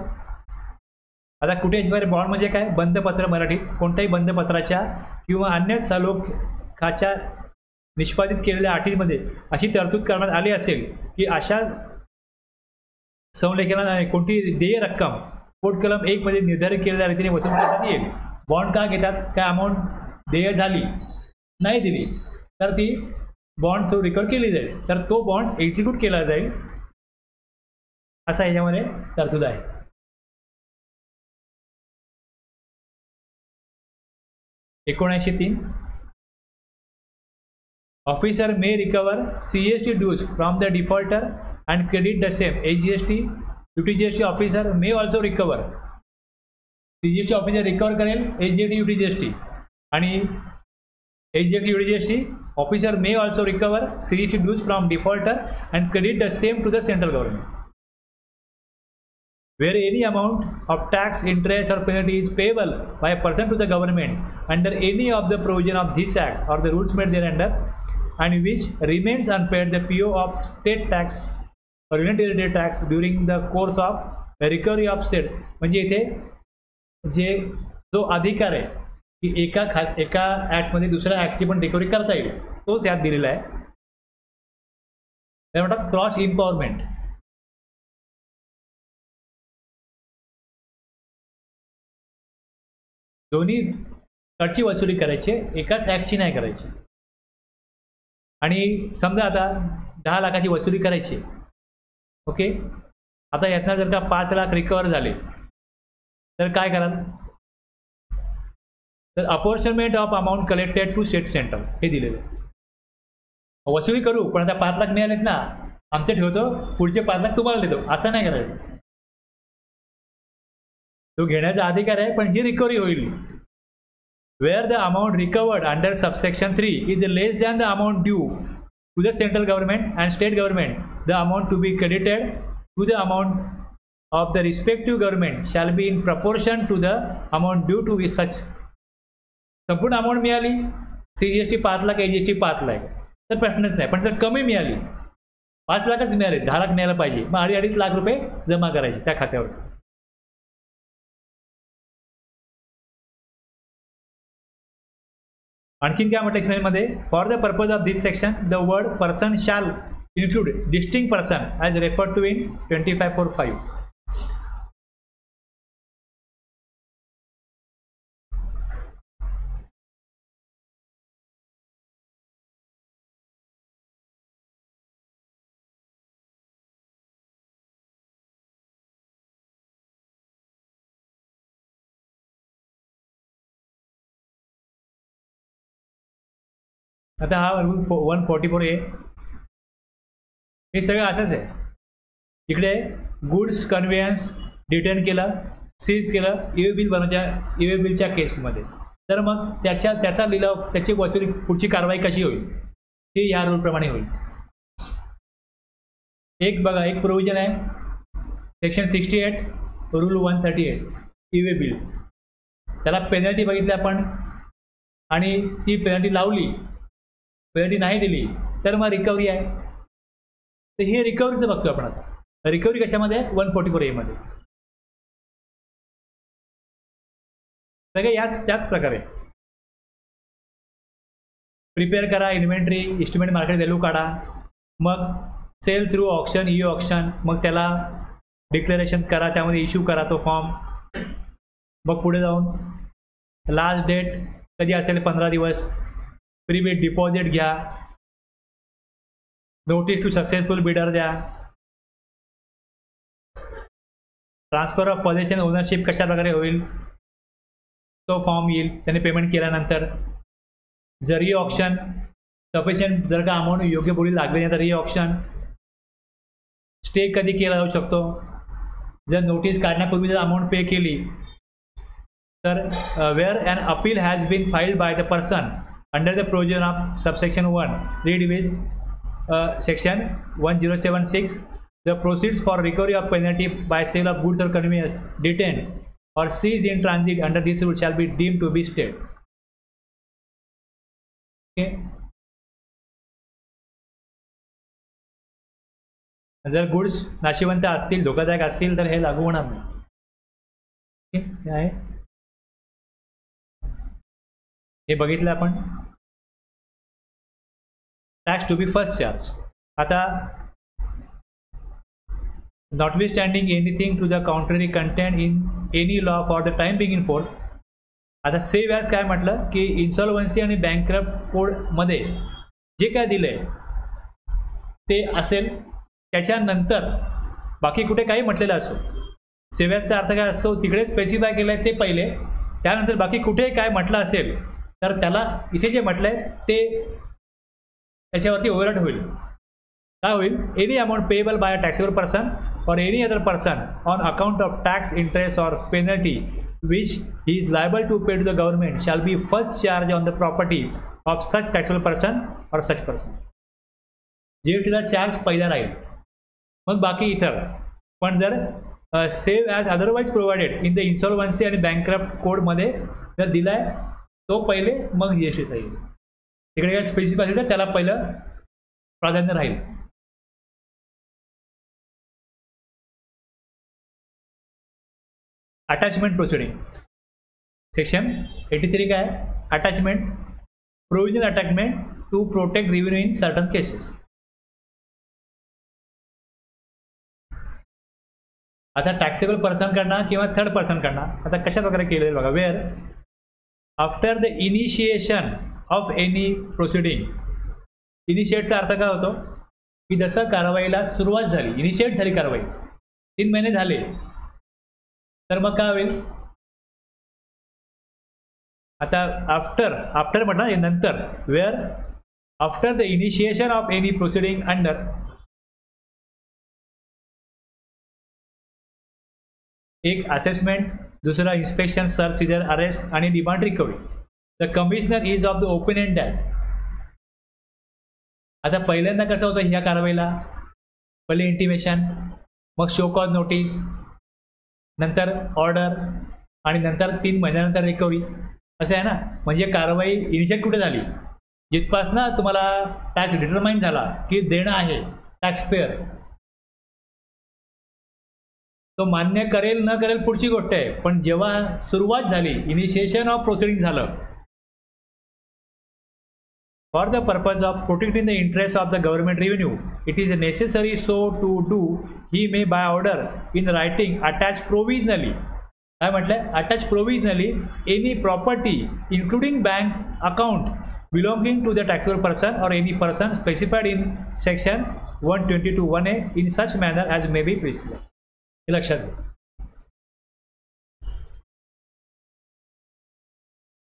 आता कुठे bond म्हणजे काय? बंधपत्र, मराठीत कोणत्याही बंधपत्राच्या किंवा अन्य सलोखाच्या निष्पादित केलेल्या अटीमध्ये अशी तरतूद करण्यात आली असेल की अशा संलेखनाला कोणती देय रक्कम कोड कलम 1 मध्ये निर्धारित केलेल्या रीतीने वसूल करण्यात येईल. बॉन्ड का घेतात? काय अमाऊंट देय झाली नाही दिली तर ती बॉन्ड थ्रू रिकवर केली जाईल, तर तो बॉन्ड एक्झिक्यूट केला जाईल, असा याच्यामध्ये तरतूद आहे. (1903) officer may recover CST dues from the defaulter and credit the same. AGST, UTGST officer may also recover. CGST officer recover करेल AGST UTGST आणि AGST UTGST officer may also recover CGST dues from defaulter and credit the same to the central government. Where any amount of tax, interest or penalty is payable by a person to the government under any of the provision of this act or the rules made thereunder and which remains unpaid, the PO of state tax or union territory tax during the course of recovery of set म्हणजे इथे जे जो अधिकार आहे की एका ॲक्टमध्ये दुसऱ्या ॲक्टची पण रिकव्हरी करता येईल तोच यात दिलेला आहे. त्या म्हणतात क्रॉस इम्पॉवरमेंट. दोन्ही कडची वसुली करायची, एकाच ॲक्टची नाही करायची. आणि समजा आता 10 लाखाची वसुली करायची, ओके. आता यातनं जर का 5 लाख रिकवर झाले तर काय कराल, तर apportionment of amount collected to state centre हे दिलेलं आहे. वसुली करू पण आता 5 लाख मिळालेत ना, आमचे ठेवतो, पुढचे 5 लाख तुम्हाला देतो, असं नाही करायचं. तो घेण्याचा अधिकार आहे, पण जी रिकव्हरी होईल where the amount recovered under subsection 3 is less than the amount due to the central government and state government, the amount to be credited to the amount of the respective government shall be in proportion to the amount due to such. संपूर्ण amount मिळाली, CGST 5 lakh, AGST 5 lakh, तर प्रश्नच नाही. पण जर कमी मिळाली, 5 लाखच मिळाले, 10 लाख मिळायला पाहिजे, मग 2.5 लाख रुपये जमा करायचे त्या खात्यावर. आणखीन काय म्हटलं एक्सप्लेनमध्ये, for the purpose of this section the word person shall include distinct person as referred to in 25(4)(5). आता हा रूल 144A हे सगळं असंच आहे. इकडे गुड्स कन्व्हेयन्स डिटेन केलं, सीज केलं EV बिल बनवच्या EV बिलच्या केसमध्ये, तर मग त्याचा लिलाव, त्याची वसुली, पुढची कारवाई कशी होईल ती या रूलप्रमाणे होईल. एक बघा, एक प्रोव्हिजन आहे सेक्शन 68 रूल 138 EV बिल, त्याला पेनल्टी बघितली आपण आणि ती पेनल्टी लावली, पेनल्टी नाही दिली तर मग रिकव्हरी आहे. तर हे रिकव्हरीचं बघतो आपण. आता रिकव्हरी कशामध्ये आहे, 144A मध्ये. सगळे त्याच प्रकारे प्रिपेअर करा, इन्व्हेंटरी, इस्टिमेट मार्केट व्हॅल्यू काढा, मग sale through option, e option, मग त्याला डिक्लेरेशन करा, त्यामध्ये इश्यू करा तो फॉर्म. मग पुढे जाऊन लास्ट डेट कधी असेल 15 दिवस, प्रीपेड डिपॉझिट घ्या, नोटीस टू सक्सेसफुल बिडर द्या, ट्रान्सफर ऑफ पोझेशन ओनरशिप कशा प्रकारे होईल तो फॉर्म येईल त्याने पेमेंट केल्यानंतर. जर ई ऑप्शन सफिशियंट, जर का अमाऊंट योग्य बोली लागली नाही तर ई ऑप्शन. स्टे कधी केला जाऊ शकतो, जर नोटीस काढण्यापूर्वी जर अमाऊंट पे केली तर where an appeal has been filed by the person under the provision of subsection 1 read with section 1076, the proceeds for recovery of penalty by sale of goods or conveyance detained or seized in transit under this rule shall be deemed to be state. Okay. जर goods नाशिवंत असतील, धोकादायक असतील तर हे लागू होणार नाही. काय आहे हे बघितलं आपण. Tax to be first charge. आता notwithstanding anything to the contrary content in any law for the time being in force. आता सेव्ह व्याज काय म्हटलं की इन्सॉल्वन्सी आणि बँकरप्ट कोडमध्ये जे काय दिलंय ते असेल, त्याच्यानंतर बाकी कुठे काही म्हटलेलं असो. सेव्ह व्याजचा अर्थ काय असतो, तिकडे स्पेसिफाय केलं आहे ते पहिले, त्यानंतर बाकी कुठे काय म्हटलं असेल तर त्याला इथे जे म्हटलंय ते त्याच्यावरती ओव्हरराइड होईल. काय होईल, any amount payable by a taxable person or any other person on account of tax, interest or penalty which he is liable to pay to the government shall be first charge on the property of such taxable person or such person. जीएसटीला charge पहिला राहील, मग बाकी इतर. पण जर save as otherwise provided in the insolvency आणि bankrupt कोडमध्ये जर दिलाय तो पहिले, मग जीएसटीचा येईल. तिकडे काय स्पेसिफिक असेल तर त्याला पहिलं प्राधान्य राहील. Attachment proceeding. सेक्शन 83 काय attachment, provisional attachment to protect revenue in certain cases. आता टॅक्सेबल पर्सन कडनं किंवा थर्ड पर्सन कडनं आता कशा प्रकारे केलेलं बघा. Where after the initiation of any proceeding. इनिशिएटचा अर्थ काय होतो की जसं कारवाईला सुरुवात झाली, इनिशिएट झाली कारवाई, 3 महिने झाले, तर मग काय होईल. आता आफ्टर म्हटलं नंतर. Where after the initiation of any proceeding under एक असेसमेंट, दुसरा इन्स्पेक्शन, सर्च, सीजर, अरेस्ट आणि demand recovery. The commissioner is of the opinion that. आता पहिल्यांदा कसं होतं ह्या कारवाईला, पहिले इंटिमेशन, मग शो कॉज नोटीस, नंतर ऑर्डर आणि नंतर 3 महिन्यानंतर रिकव्हरी. असं आहे ना. म्हणजे कारवाई इनिशिएट कुठे झाली, जिथपासनं तुम्हाला टॅक्स डिटरमाइन झाला की देणं आहे टॅक्स पेअर, तो मान्य करेल न करेल पुढची गोष्ट आहे, पण जेव्हा सुरुवात झाली, इनिशिएशन ऑफ प्रोसिडिंग झालं, for the purpose of protecting the interest of the government revenue it is necessary so to do he may by order in writing attach provisionally. काय म्हटलंय, attach provisionally any property including bank account belonging to the taxable person or any person specified in section 122(1)(a) in such manner as may be prescribed. हे लक्षात घ्या.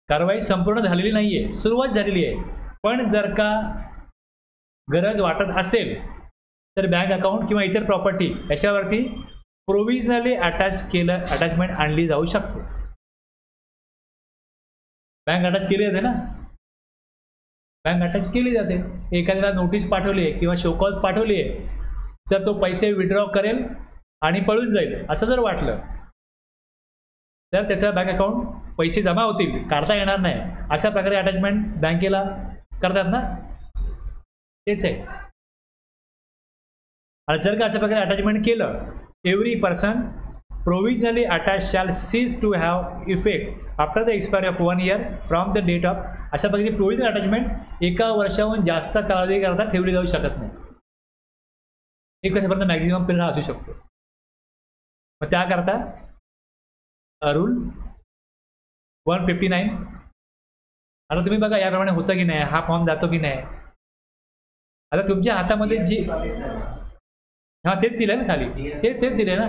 कारवाई संपूर्ण झालेली नाहीये, सुरुवात झालेली आहे, पण जर का गरज वाटत असेल तर बँक अकाउंट किंवा इतर प्रॉपर्टी याच्यावरती प्रोव्हिजनली अटॅचमेंट आणली जाऊ शकते. बँक अटॅच केली जाते ना, बँक अटॅच केली जाते. एखाद्याला नोटीस पाठवली आहे किंवा शोकॉज पाठवली आहे तर तो पैसे विड्रॉ करेल आणि पळून जाईल असं जर वाटलं तर त्याचा बँक अकाउंट पैसे जमा होतील, काढता येणार नाही, अशा प्रकारे अटॅचमेंट बँकेला करतात ना, तेच आहे. आणि जर का अशा प्रकारे अटॅचमेंट केलं, every person provisionally attach shall cease to have effect after the expiry of 1 year from the date of. अशा प्रकारे प्रोव्हिजनल अटॅचमेंट 1 वर्षाहून जास्त कालावधीकरता ठेवली जाऊ शकत नाही. 1 वर्षापर्यंत मॅक्झिमम पिरियड असू शकतो. मग त्याकरता रूल 159. आता तुम्ही बघा याप्रमाणे होतं की नाही, हा फॉर्म जातो की नाही. आता तुमच्या हातामध्ये जी हां तेच दिलंय ना खाली, तेच दिले ना.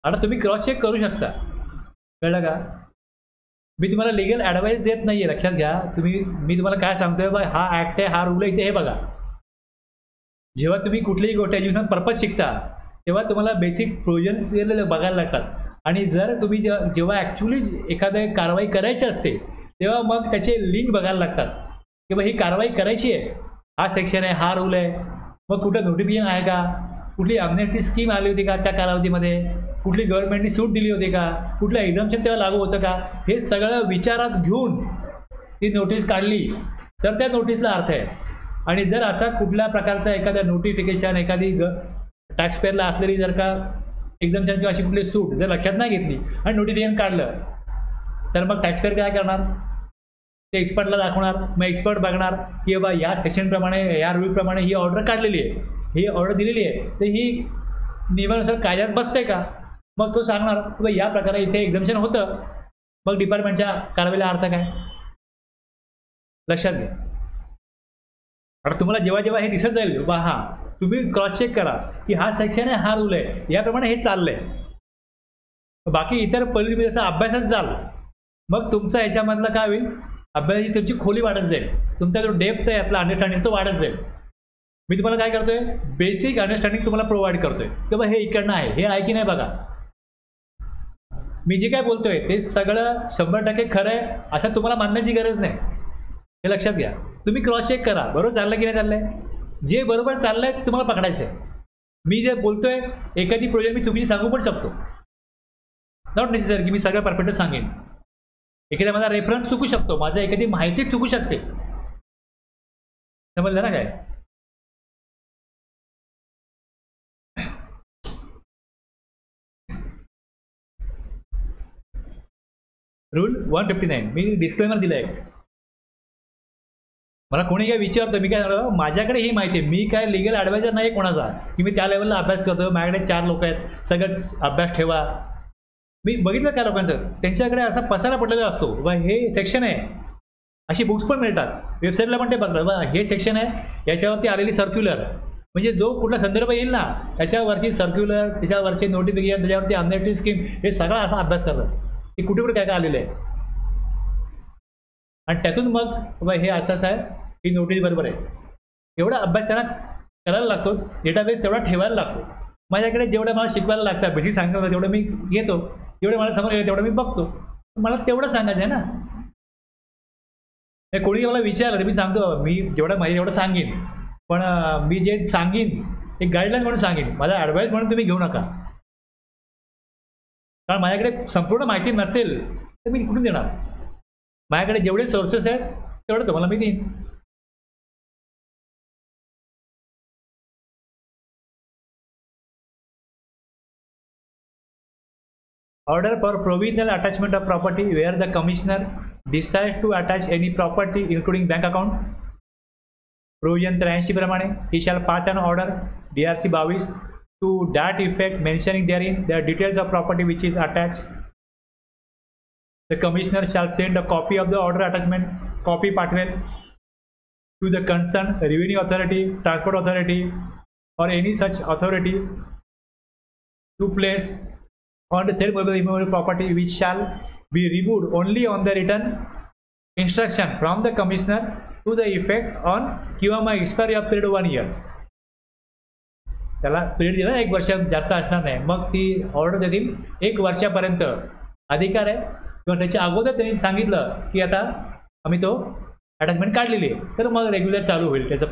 आता तुम्ही क्रॉस चेक करू शकता, कळलं का. मी तुम्हाला लिगल ॲडवाईस देत नाही आहे, लक्षात घ्या. मी तुम्हाला काय सांगतोय बा, हा ॲक्ट आहे, हा रूल आहे, इथे हे बघा. जेव्हा तुम्ही कुठलीही गोष्ट एज्युकेशन पर्पज शिकता तेव्हा तुम्हाला बेसिक प्रोव्हिजन दिलेलं बघायला लागतात. आणि जर तुम्ही जेव्हा ॲक्च्युली एखादी कारवाई करायची असते तेव्हा मग त्याचे लिंक बघायला लागतात की बा ही कारवाई करायची आहे, हा सेक्शन आहे, हा रूल आहे. मग कुठं नोटिफिकेशन आहे का, कुठली अमनेस्टी स्कीम आली होती का त्या कालावधीमध्ये, कुठली गव्हर्नमेंटनी सूट दिली होती का, कुठलं एक्झाम्शन तेव्हा लागू होतं का, हे सगळं विचारात घेऊन ती नोटीस काढली तर त्या नोटीसला अर्थ आहे. आणि जर असा कुठल्या प्रकारचा एखादा नोटिफिकेशन, एखादी टॅक्सपेअरला असलेली जर का एक्झाम्शन किंवा अशी कुठली सूट जर लक्षात नाही घेतली आणि नोटिफिकेशन काढलं तर मग टॅक्सपेअर काय करणार, ते एक्सपर्टला दाखवणार. मग एक्सपर्ट बघणार की बाबा या सेक्शनप्रमाणे, या रूलप्रमाणे ही ऑर्डर काढलेली आहे, ही ऑर्डर दिलेली आहे, तर ही नियमानुसार कायद्यात बसते का. मग तो सांगणार की बा या प्रकारे इथे एक्झाम्शन होतं. मग डिपार्टमेंटच्या कारवाईला अर्थ काय, लक्षात घ्या. आता तुम्हाला जेव्हा जेव्हा हे दिसत जाईल बा हां तुम्ही क्रॉस चेक करा की हा सेक्शन आहे, हा रूल आहे, याप्रमाणे हे चाललंय. बाकी इतर पहिले जसं अभ्यासच जाल मग तुमचा याच्यामधलं काय होईल, अभ्यासाची तुमची खोली वाढत जाईल, तुमचा जो डेप्थ आहे आपला अंडरस्टँडिंग तो वाढत जाईल. मी तुम्हाला काय करतोय, बेसिक अंडरस्टँडिंग तुम्हाला प्रोव्हाइड करतोय की बा हे इकडनं आहे, हे आहे की नाही बघा. मी जे काय बोलतोय ते सगळं 100% खरं आहे असं तुम्हाला मानण्याची गरज नाही, हे लक्षात घ्या. तुम्ही क्रॉस चेक करा, बरोबर चाललंय की नाही चाललंय. जे बरोबर चाललंय तुम्हाला पकडायचं आहे. मी जे बोलतोय एखादी प्रोजेक्ट मी चुकीची सांगू पण शकतो, नॉट नेसेसरी की मी सगळं परफेक्ट सांगेन. एखाद्या माझा रेफरन्स चुकू शकतो, माझं एखादी माहिती चुकू शकते, समजलं ना काय. रूल 159 मी डिस्क्लेमर दिलं आहे. मला कोणी काय विचारतं मी काय सांगतो, माझ्याकडे ही माहिती आहे, मी काय लिगल ॲडवायझर नाही कोणाचा की मी त्या लेवलला अभ्यास करतो. माझ्याकडे 4 लोक आहेत, सगळं अभ्यास ठेवा. मी बघितलं काय लोकांचं, त्यांच्याकडे असा पसारा पडलेला असतो, बा हे सेक्शन आहे, अशी बुक्स पण मिळतात, वेबसाईटला पण ते बघतात, बा हे सेक्शन आहे, याच्यावरती आलेली सर्क्युलर, म्हणजे जो कुठला संदर्भ येईल ना त्याच्यावरची सर्क्युलर, त्याच्यावरची नोटिफिकेशन, त्याच्यावरती अमनेस्टी स्कीम, हे सगळा असा अभ्यास करतात की कुठे कुठे काय काय आलेलं आहे. आणि त्यातून मग बाबा हे असंच आहे, ही नोटीस बरोबर आहे, एवढा अभ्यास त्यांना करायला लागतो. डेटाबेस तेवढा ठेवायला लागतो. माझ्याकडे जेवढं मला शिकवायला लागतं, बेसिक सांगितलं तेवढं मी घेतो, जेवढं मला समोर येतं तेवढं मी बघतो. मला तेवढं सांगायचं आहे ना. कोणी मला विचारलं तर मी सांगतो, मी जेवढं माहिती तेवढं सांगेन, पण मी जे सांगेन एक गाईडलाईन म्हणून सांगेन, माझा ॲडवाईस म्हणून तुम्ही घेऊ नका. कारण माझ्याकडे संपूर्ण माहिती नसेल तर मी कुठून देणार. माझ्याकडे जेवढे सोर्सेस आहेत तेवढं तुम्हाला मी देईन. Order for provisional attachment of property where the commissioner decides to attach any property including bank account. Provision 83 प्रमाणे he shall pass an order DRC 22 to that effect mentioning therein the details of property which is attached. The commissioner shall send a copy of the order attachment copy पाठवेल to the concerned revenue authority, transport authority or any such authority to place on the said immovable property which shall be removed only on the written instruction from the commissioner to the effect on किंवा मग expiry of period 1 year. त्याला period दिला 1 वर्ष, जास्त असणार नाही. मग ती ऑर्डर देतील 1 वर्षापर्यंत अधिकार आहे. किंवा त्याच्या अगोदर त्यांनी सांगितलं की आता आम्ही तो अटॅचमेंट काढलेली आहे, तर मग रेग्युलर चालू होईल त्याचं.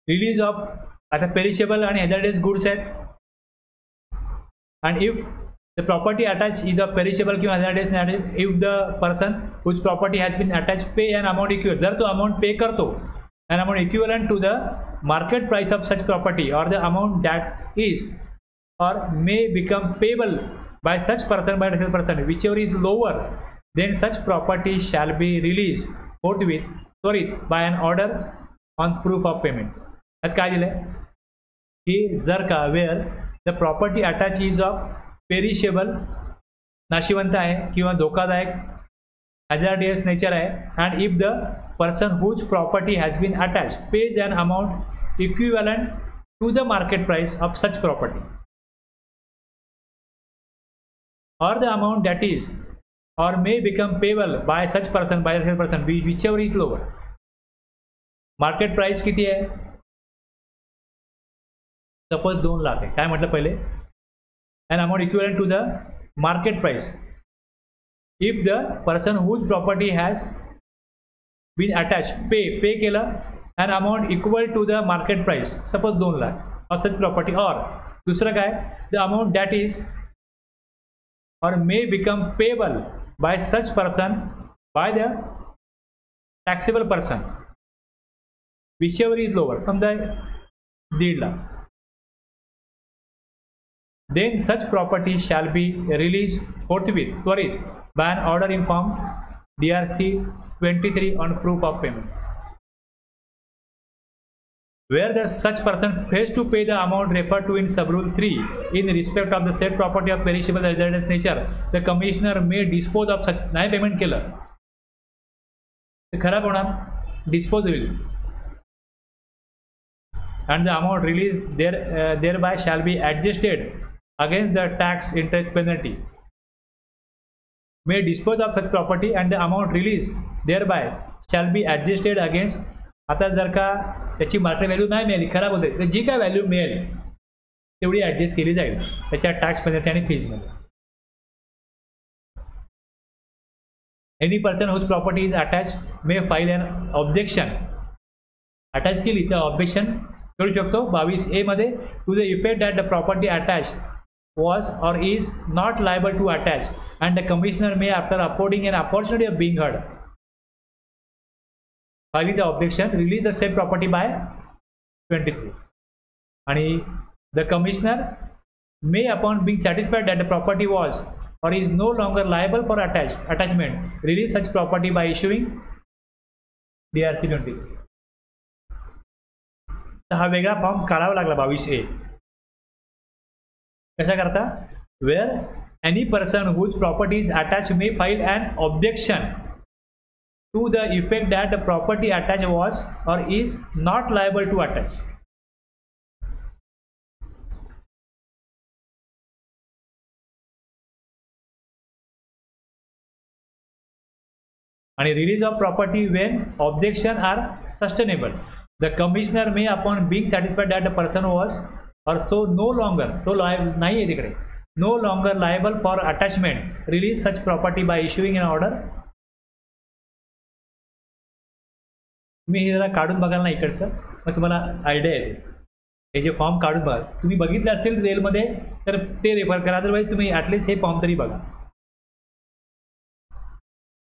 रिलीज ऑफ आता पेरिशेबल आणि हॅझार्डस गुड्स आहेत. And if the property attach is a perishable किंवा hazardous, if the person whose property has been attach pay an amount equal, जर तो अमाऊंट पे करतो an amount equivalent to the market price of such property or the amount that is or may become payable by such person by such person whichever is lower, then such property shall be released forthwith by an order on proof of payment. आता काय दिलंय की जर का where the property attach is of perishable, नाशिवंत आहे किंवा धोकादायक, हॅझार्डियस नेचर आहे, and if the person whose property has been attach pays an amount equivalent to the market price of such property or the amount that is or may become payable by such person whichever is lower. Market price किती आहे? Suppose 2 lakh आहे. काय म्हटलं पहिले? an amount equivalent to the market price if the person whose property has been attached पे केलं an amount equal to the market price, suppose 2 lakh of such property, or दुसरं काय, the amount that is or may become payable by such person by the taxable person whichever is lower, समजा 1.5 lakh, then such property shall be released forthwith त्वरित by an order in form DRC 23 on proof of payment. Where the such person fails to pay the amount referred to in subrule 3 in respect of the said property of perishable hazardous nature, the commissioner may dispose of such. नाही payment केलं तर खराब होणार, dispose होईल, and the amount released thereby shall be adjusted against the tax interest penalty. May dispose of such property and the amount released thereby shall be adjusted against. आता जर का त्याची मार्केट व्हॅल्यू नाही मिळाली, खराब होते, तर जी काय व्हॅल्यू मिळेल तेवढी ॲडजस्ट केली जाईल त्याच्या टॅक्स पेनल्टी आणि फीजमध्ये. Any person whose property is attach may file an objection. Attach केली तर ऑब्जेक्शन करू शकतो 22A मध्ये, to the effect that the property attach was or is not liable to attach and the commissioner may after affording an opportunity of being heard filing the objection release the said property by 23. And the commissioner may upon being satisfied that the property was or is no longer liable for attachment release such property by issuing DRC 20. तर हा वेगळा form काढावा लागला 22A. कशा करता? Where any person whose property is attached may file an objection to the effect that the property attached was or is not liable to attach. And release of property when objections are sustainable. The commissioner may upon being satisfied that the person was or so no longer no longer liable for attachment release such property by issuing an order. तुम्ही हे जरा काढून बघाल ना इकडचं, मग तुम्हाला idea येते. हे जे फॉर्म काढून बघा, तुम्ही बघितले असतील रेलमध्ये तर ते रेफर करा, अदरवाईज तुम्ही ॲटलिस्ट हे फॉर्म तरी बघा.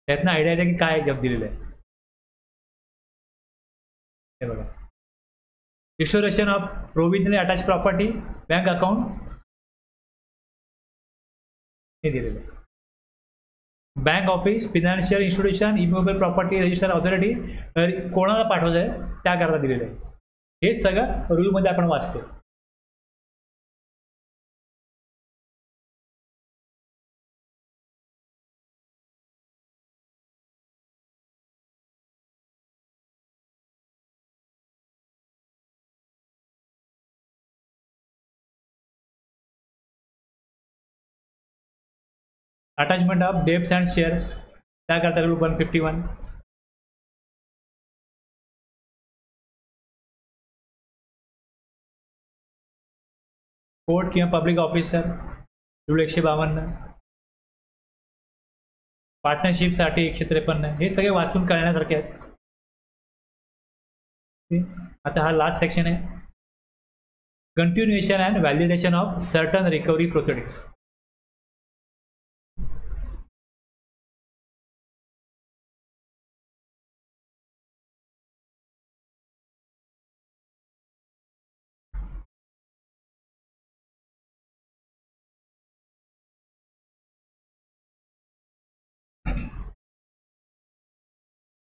त्यातनं आयडिया येते की काय जब दिलेलं आहे. हे बघा, restoration of प्रोव्हिजनली attach property bank account हे दिलेलं आहे. Bank office, financial institution, immovable property register authority कोणाला पाठवायचं आहे त्याकरता दिलेलं आहे. हे सगळं रूलमध्ये आपण वाचतो. Attachment of debts and shares त्याकरता रूल 151. कोर्ट किंवा पब्लिक ऑफिसर रूल 152. पार्टनरशिपसाठी 153. हे सगळे वाचून कळण्यासारखे आहेत. आता हा लास्ट सेक्शन आहे, continuation and validation of certain recovery proceedings.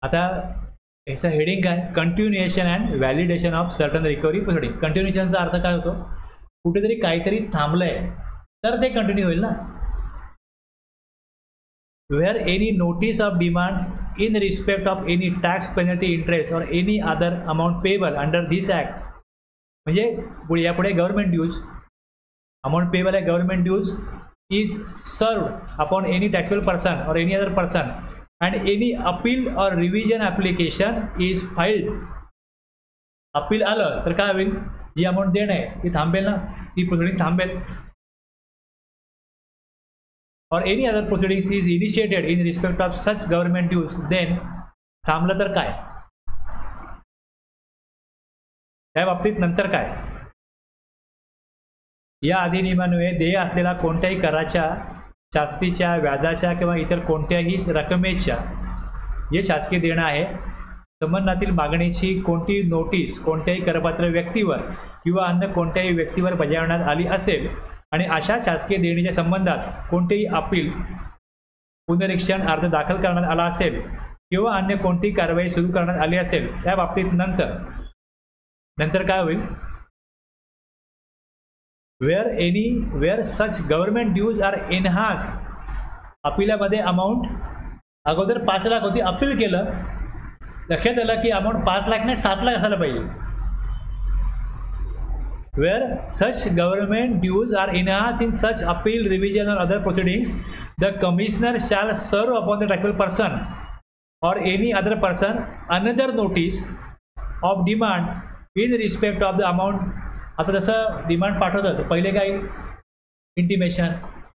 आता याचं हेडिंग काय? Continuation and validation of certain recovery proceeding. कंटिन्युएशनचा अर्थ काय होतो? कुठेतरी काहीतरी थांबलंय तर ते कंटिन्यू होईल ना. Where any notice of demand in respect of any tax penalty interest or any other amount payable under this act, म्हणजे यापुढे गव्हर्नमेंट ड्यूज अमाऊंट पेबल आहे, government dues is served upon any taxable person or any other person and any appeal or revision application is filed. अपील आलं तर काय होईल? जी amount देणं आहे ती थांबेल ना, ती प्रोसिडिंग थांबेल. Or any other proceedings is initiated in respect of such government dues, then थांबलं तर काय? त्या बाबतीत नंतर काय? या अधिनियमान्वये देय असलेला कोणत्याही कराच्या, शास्तीच्या, व्याजाच्या किंवा इतर कोणत्याही रकमेच्या जे शासकीय देणं आहे संबंधातील मागणीची कोणतीही नोटीस कोणत्याही करपात्र व्यक्तीवर किंवा अन्य कोणत्याही व्यक्तीवर बजावण्यात आली असेल आणि अशा शासकीय देणीच्या संबंधात कोणतेही अपील, पुनरीक्षण अर्ज दाखल करण्यात आला असेल किंवा अन्य कोणतीही कारवाई सुरू करण्यात आली असेल त्या बाबतीत नंतर काय होईल? where such government dues are enhanced. अपिलामध्ये अमाऊंट अगोदर 5 लाख होती, अपील केलं, लक्षात आलं की अमाऊंट 5 लाख नाही 7 लाख असायला पाहिजे. where such government dues are enhanced in such appeal, revision or other proceedings, the commissioner shall serve upon the taxable person or any other person another notice of demand in respect of the amount. आता जसं demand पाठवतात पहिले काय? Intimation,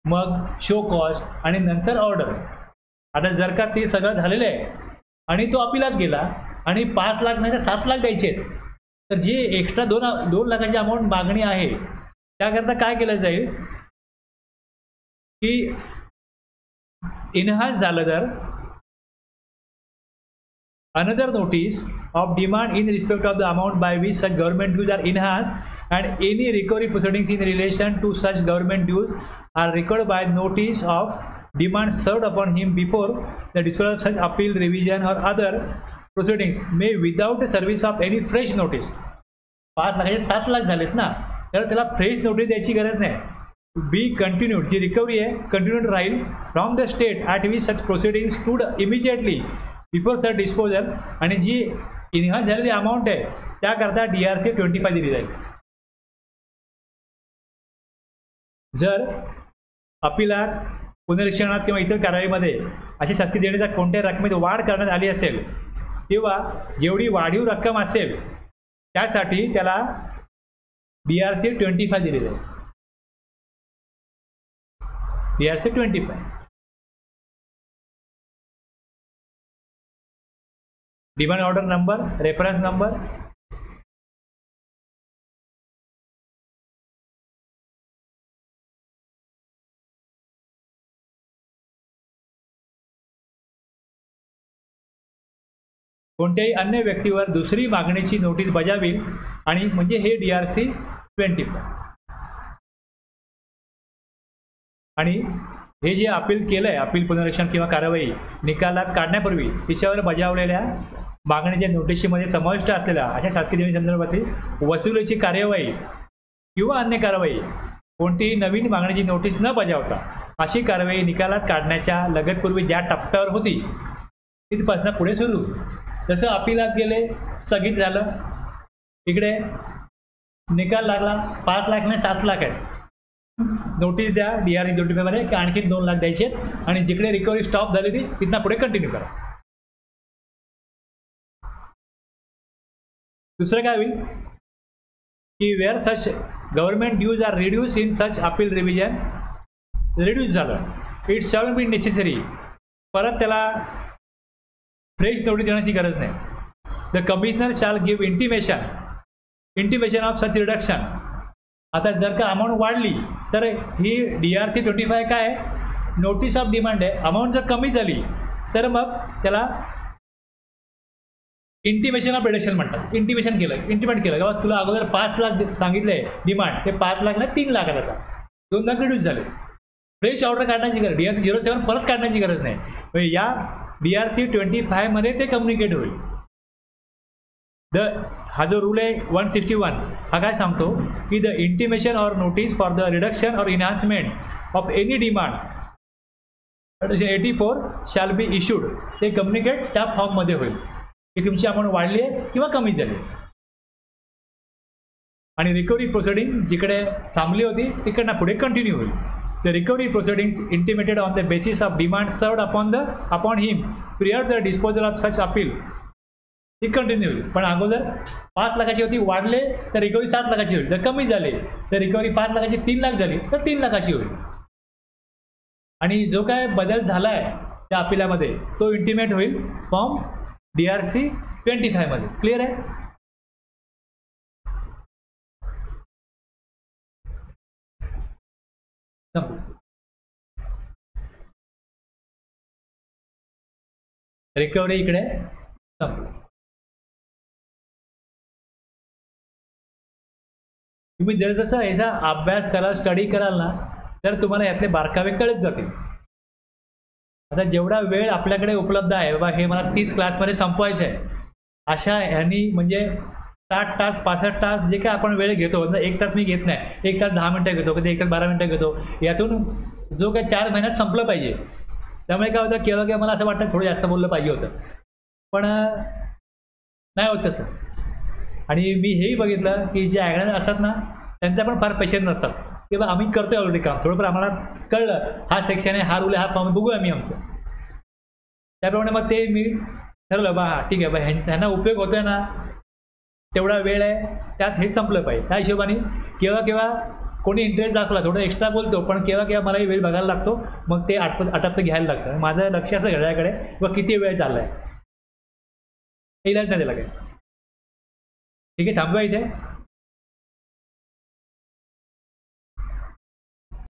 मग show cause आणि नंतर order. आता जर का ते सगळं झालेलं आहे आणि तो अपिलात गेला आणि 5 लाख नाही तर 7 लाख द्यायचे आहेत, तर जे एक्स्ट्रा 2 लाखाची अमाऊंट मागणी आहे त्याकरता काय केलं जाईल की इनहान्स झालं तर another notice of demand in respect of the amount by which such government dues are enhanced and any recovery proceedings in relation to such government dues are recorded by notice of demand served upon him before the disposal of such appeal, revision or other proceedings may without the service of any fresh notice. 5 लाखाचे 7 लाख झालेत ना, तर त्याला fresh notice द्यायची गरज नाही. Be continued, G recovery आहे continued राहील from the state at which such proceeding stood immediately before such disposal, आणि जी इन्हान्स झालेली अमाऊंट आहे त्याकरता DRC 25 दिली जाईल. जर अपिलात, पुनरीक्षणात किंवा इतर कारवाईमध्ये अशी सक्ती देण्याच्या कोणत्याही रकमेत वाढ करण्यात आली असेल तेव्हा जेवढी वाढीव रक्कम असेल त्यासाठी त्याला DRC 25 दिली जाईल. DRC 25. Demand order number, reference number, कोणत्याही अन्य व्यक्तीवर दुसरी मागणीची नोटीस बजावील आणि म्हणजे हे DRC 25. आणि हे जे अपील केलं आहे, अपील, पुनरीक्षण किंवा कारवाई निकालात काढण्यापूर्वी तिच्यावर बजावलेल्या मागणीच्या नोटिशीमध्ये समाविष्ट असलेल्या अशा शासकीय देणी संदर्भातील वसुलीची कार्यवाही किंवा अन्य कारवाई, कोणतीही नवीन मागणीची नोटीस न बजावता अशी कारवाई निकालात काढण्याच्या लगतपूर्वी ज्या टप्प्यावर होती तिथपासून पुढे सुरू. जसं अपिलात गेले, स्थगित झालं, इकडे निकाल लागला, 5 लाख नाही 7 लाख आहे, नोटीस द्या DRC 25 मध्ये की आणखी 2 लाख द्यायचे आणि जिकडे रिकव्हरी स्टॉप झाली ती तिथनं पुढे कंटिन्यू करा. दुसरं काय होईल की where such government dues are reduce in such appeal revision, reduce झालं, इट शॅल बी नेसेसरी, परत त्याला फ्रेश नोटीस देण्याची गरज नाही. The commissioner shall give intimation of such reduction. आता जर का अमाऊंट वाढली तर ही DRC 25 काय आहे, नोटीस ऑफ डिमांड आहे. अमाऊंट जर कमी झाली तर मग त्याला इंटिमेशन ऑफ रिडक्शन म्हणतात. इंटिमेट केलं का तुला अगोदर 5 लाख सांगितले डिमांड, ते 5 लाख नाही 3 लाख आहे, आता 2 लाख रिड्यूस झाले. फ्रेश ऑर्डर काढण्याची गरज, DRC 07 परत काढण्याची गरज नाही. या DRC 25 मध्ये ते कम्युनिकेट होईल. हा जो रूल आहे 161 हा काय सांगतो की the intimation or notice for the reduction or enhancement of any demand 84 shall be issued. ते कम्युनिकेट त्या फॉर्ममध्ये होईल की तुमची अमाऊंट वाढली आहे किंवा कमी झाली. आणि रिकव्हरी प्रोसिडिंग जिकडे थांबली होती तिकडनं पुढे कंटिन्यू होईल. The recovery proceedings intimated on the basis of demand served upon him prior the disposal of such appeal ती कंटिन्यू होईल. पण अगोदर 5 लाखाची होती, वाढले तर रिकव्हरी 7 लाखाची होईल. जर कमी झाले तर रिकव्हरी 5 लाखाची 3 लाख झाली तर 3 लाखाची होईल. आणि जो काय बदल झाला आहे त्या अपिलामध्ये तो इंटिमेट होईल फॉर्म DRC 25 मध्ये. क्लिअर आहे? रिकव्हरी इकडे संपलं. तुम्ही जसं याचा अभ्यास कराल, स्टडी कराल ना तर तुम्हाला यातले बारकावे कळत जातील. आता जेवढा वेळ आपल्याकडे उपलब्ध आहे, बाबा हे मला 30 क्लासमध्ये संपवायचं आहे, अशा ह्यांनी म्हणजे 60 तास 65 तास जे काय आपण वेळ घेतो, 1 तास मी घेत नाही, 1 तास 10 मिनटं घेतो, कधी 1 तास 12 मिनटं घेतो, यातून जो काय 4 महिन्यात संपलं पाहिजे. त्यामुळे काय होतं केव्हा मला असं वाटतं थोडं जास्त बोललं पाहिजे होतं, पण नाही होत तसं. आणि मी हेही बघितलं की जे ॲग्नर असतात ना त्यांचा पण फार पेशंट नसतात की बा आम्ही करतोय ऑलरेडी काम, थोडंफार आम्हाला कळलं हा सेक्शन आहे, हा रूल आहे, हा फॉर्म बघू आम्ही आमचं. त्याप्रमाणे मग ते मी ठरवलं बा ठीक आहे बा ह्यांना उपयोग होतोय ना, तेवढा वेळ आहे त्यात हे संपलं पाहिजे. त्या हिशोबाने केव्हा कोणी इंटरेस्ट दाखवला थोडं एक्स्ट्रा बोलतो, पण केव्हा मलाही वेळ बघायला लागतो, मग ते आटपतं घ्यायला लागतं. माझं लक्ष असं घड्याळाकडे व किती वेळ चालला आहे, इलाज नाही त्याला काय. ठीक आहे, थांबूया इथे.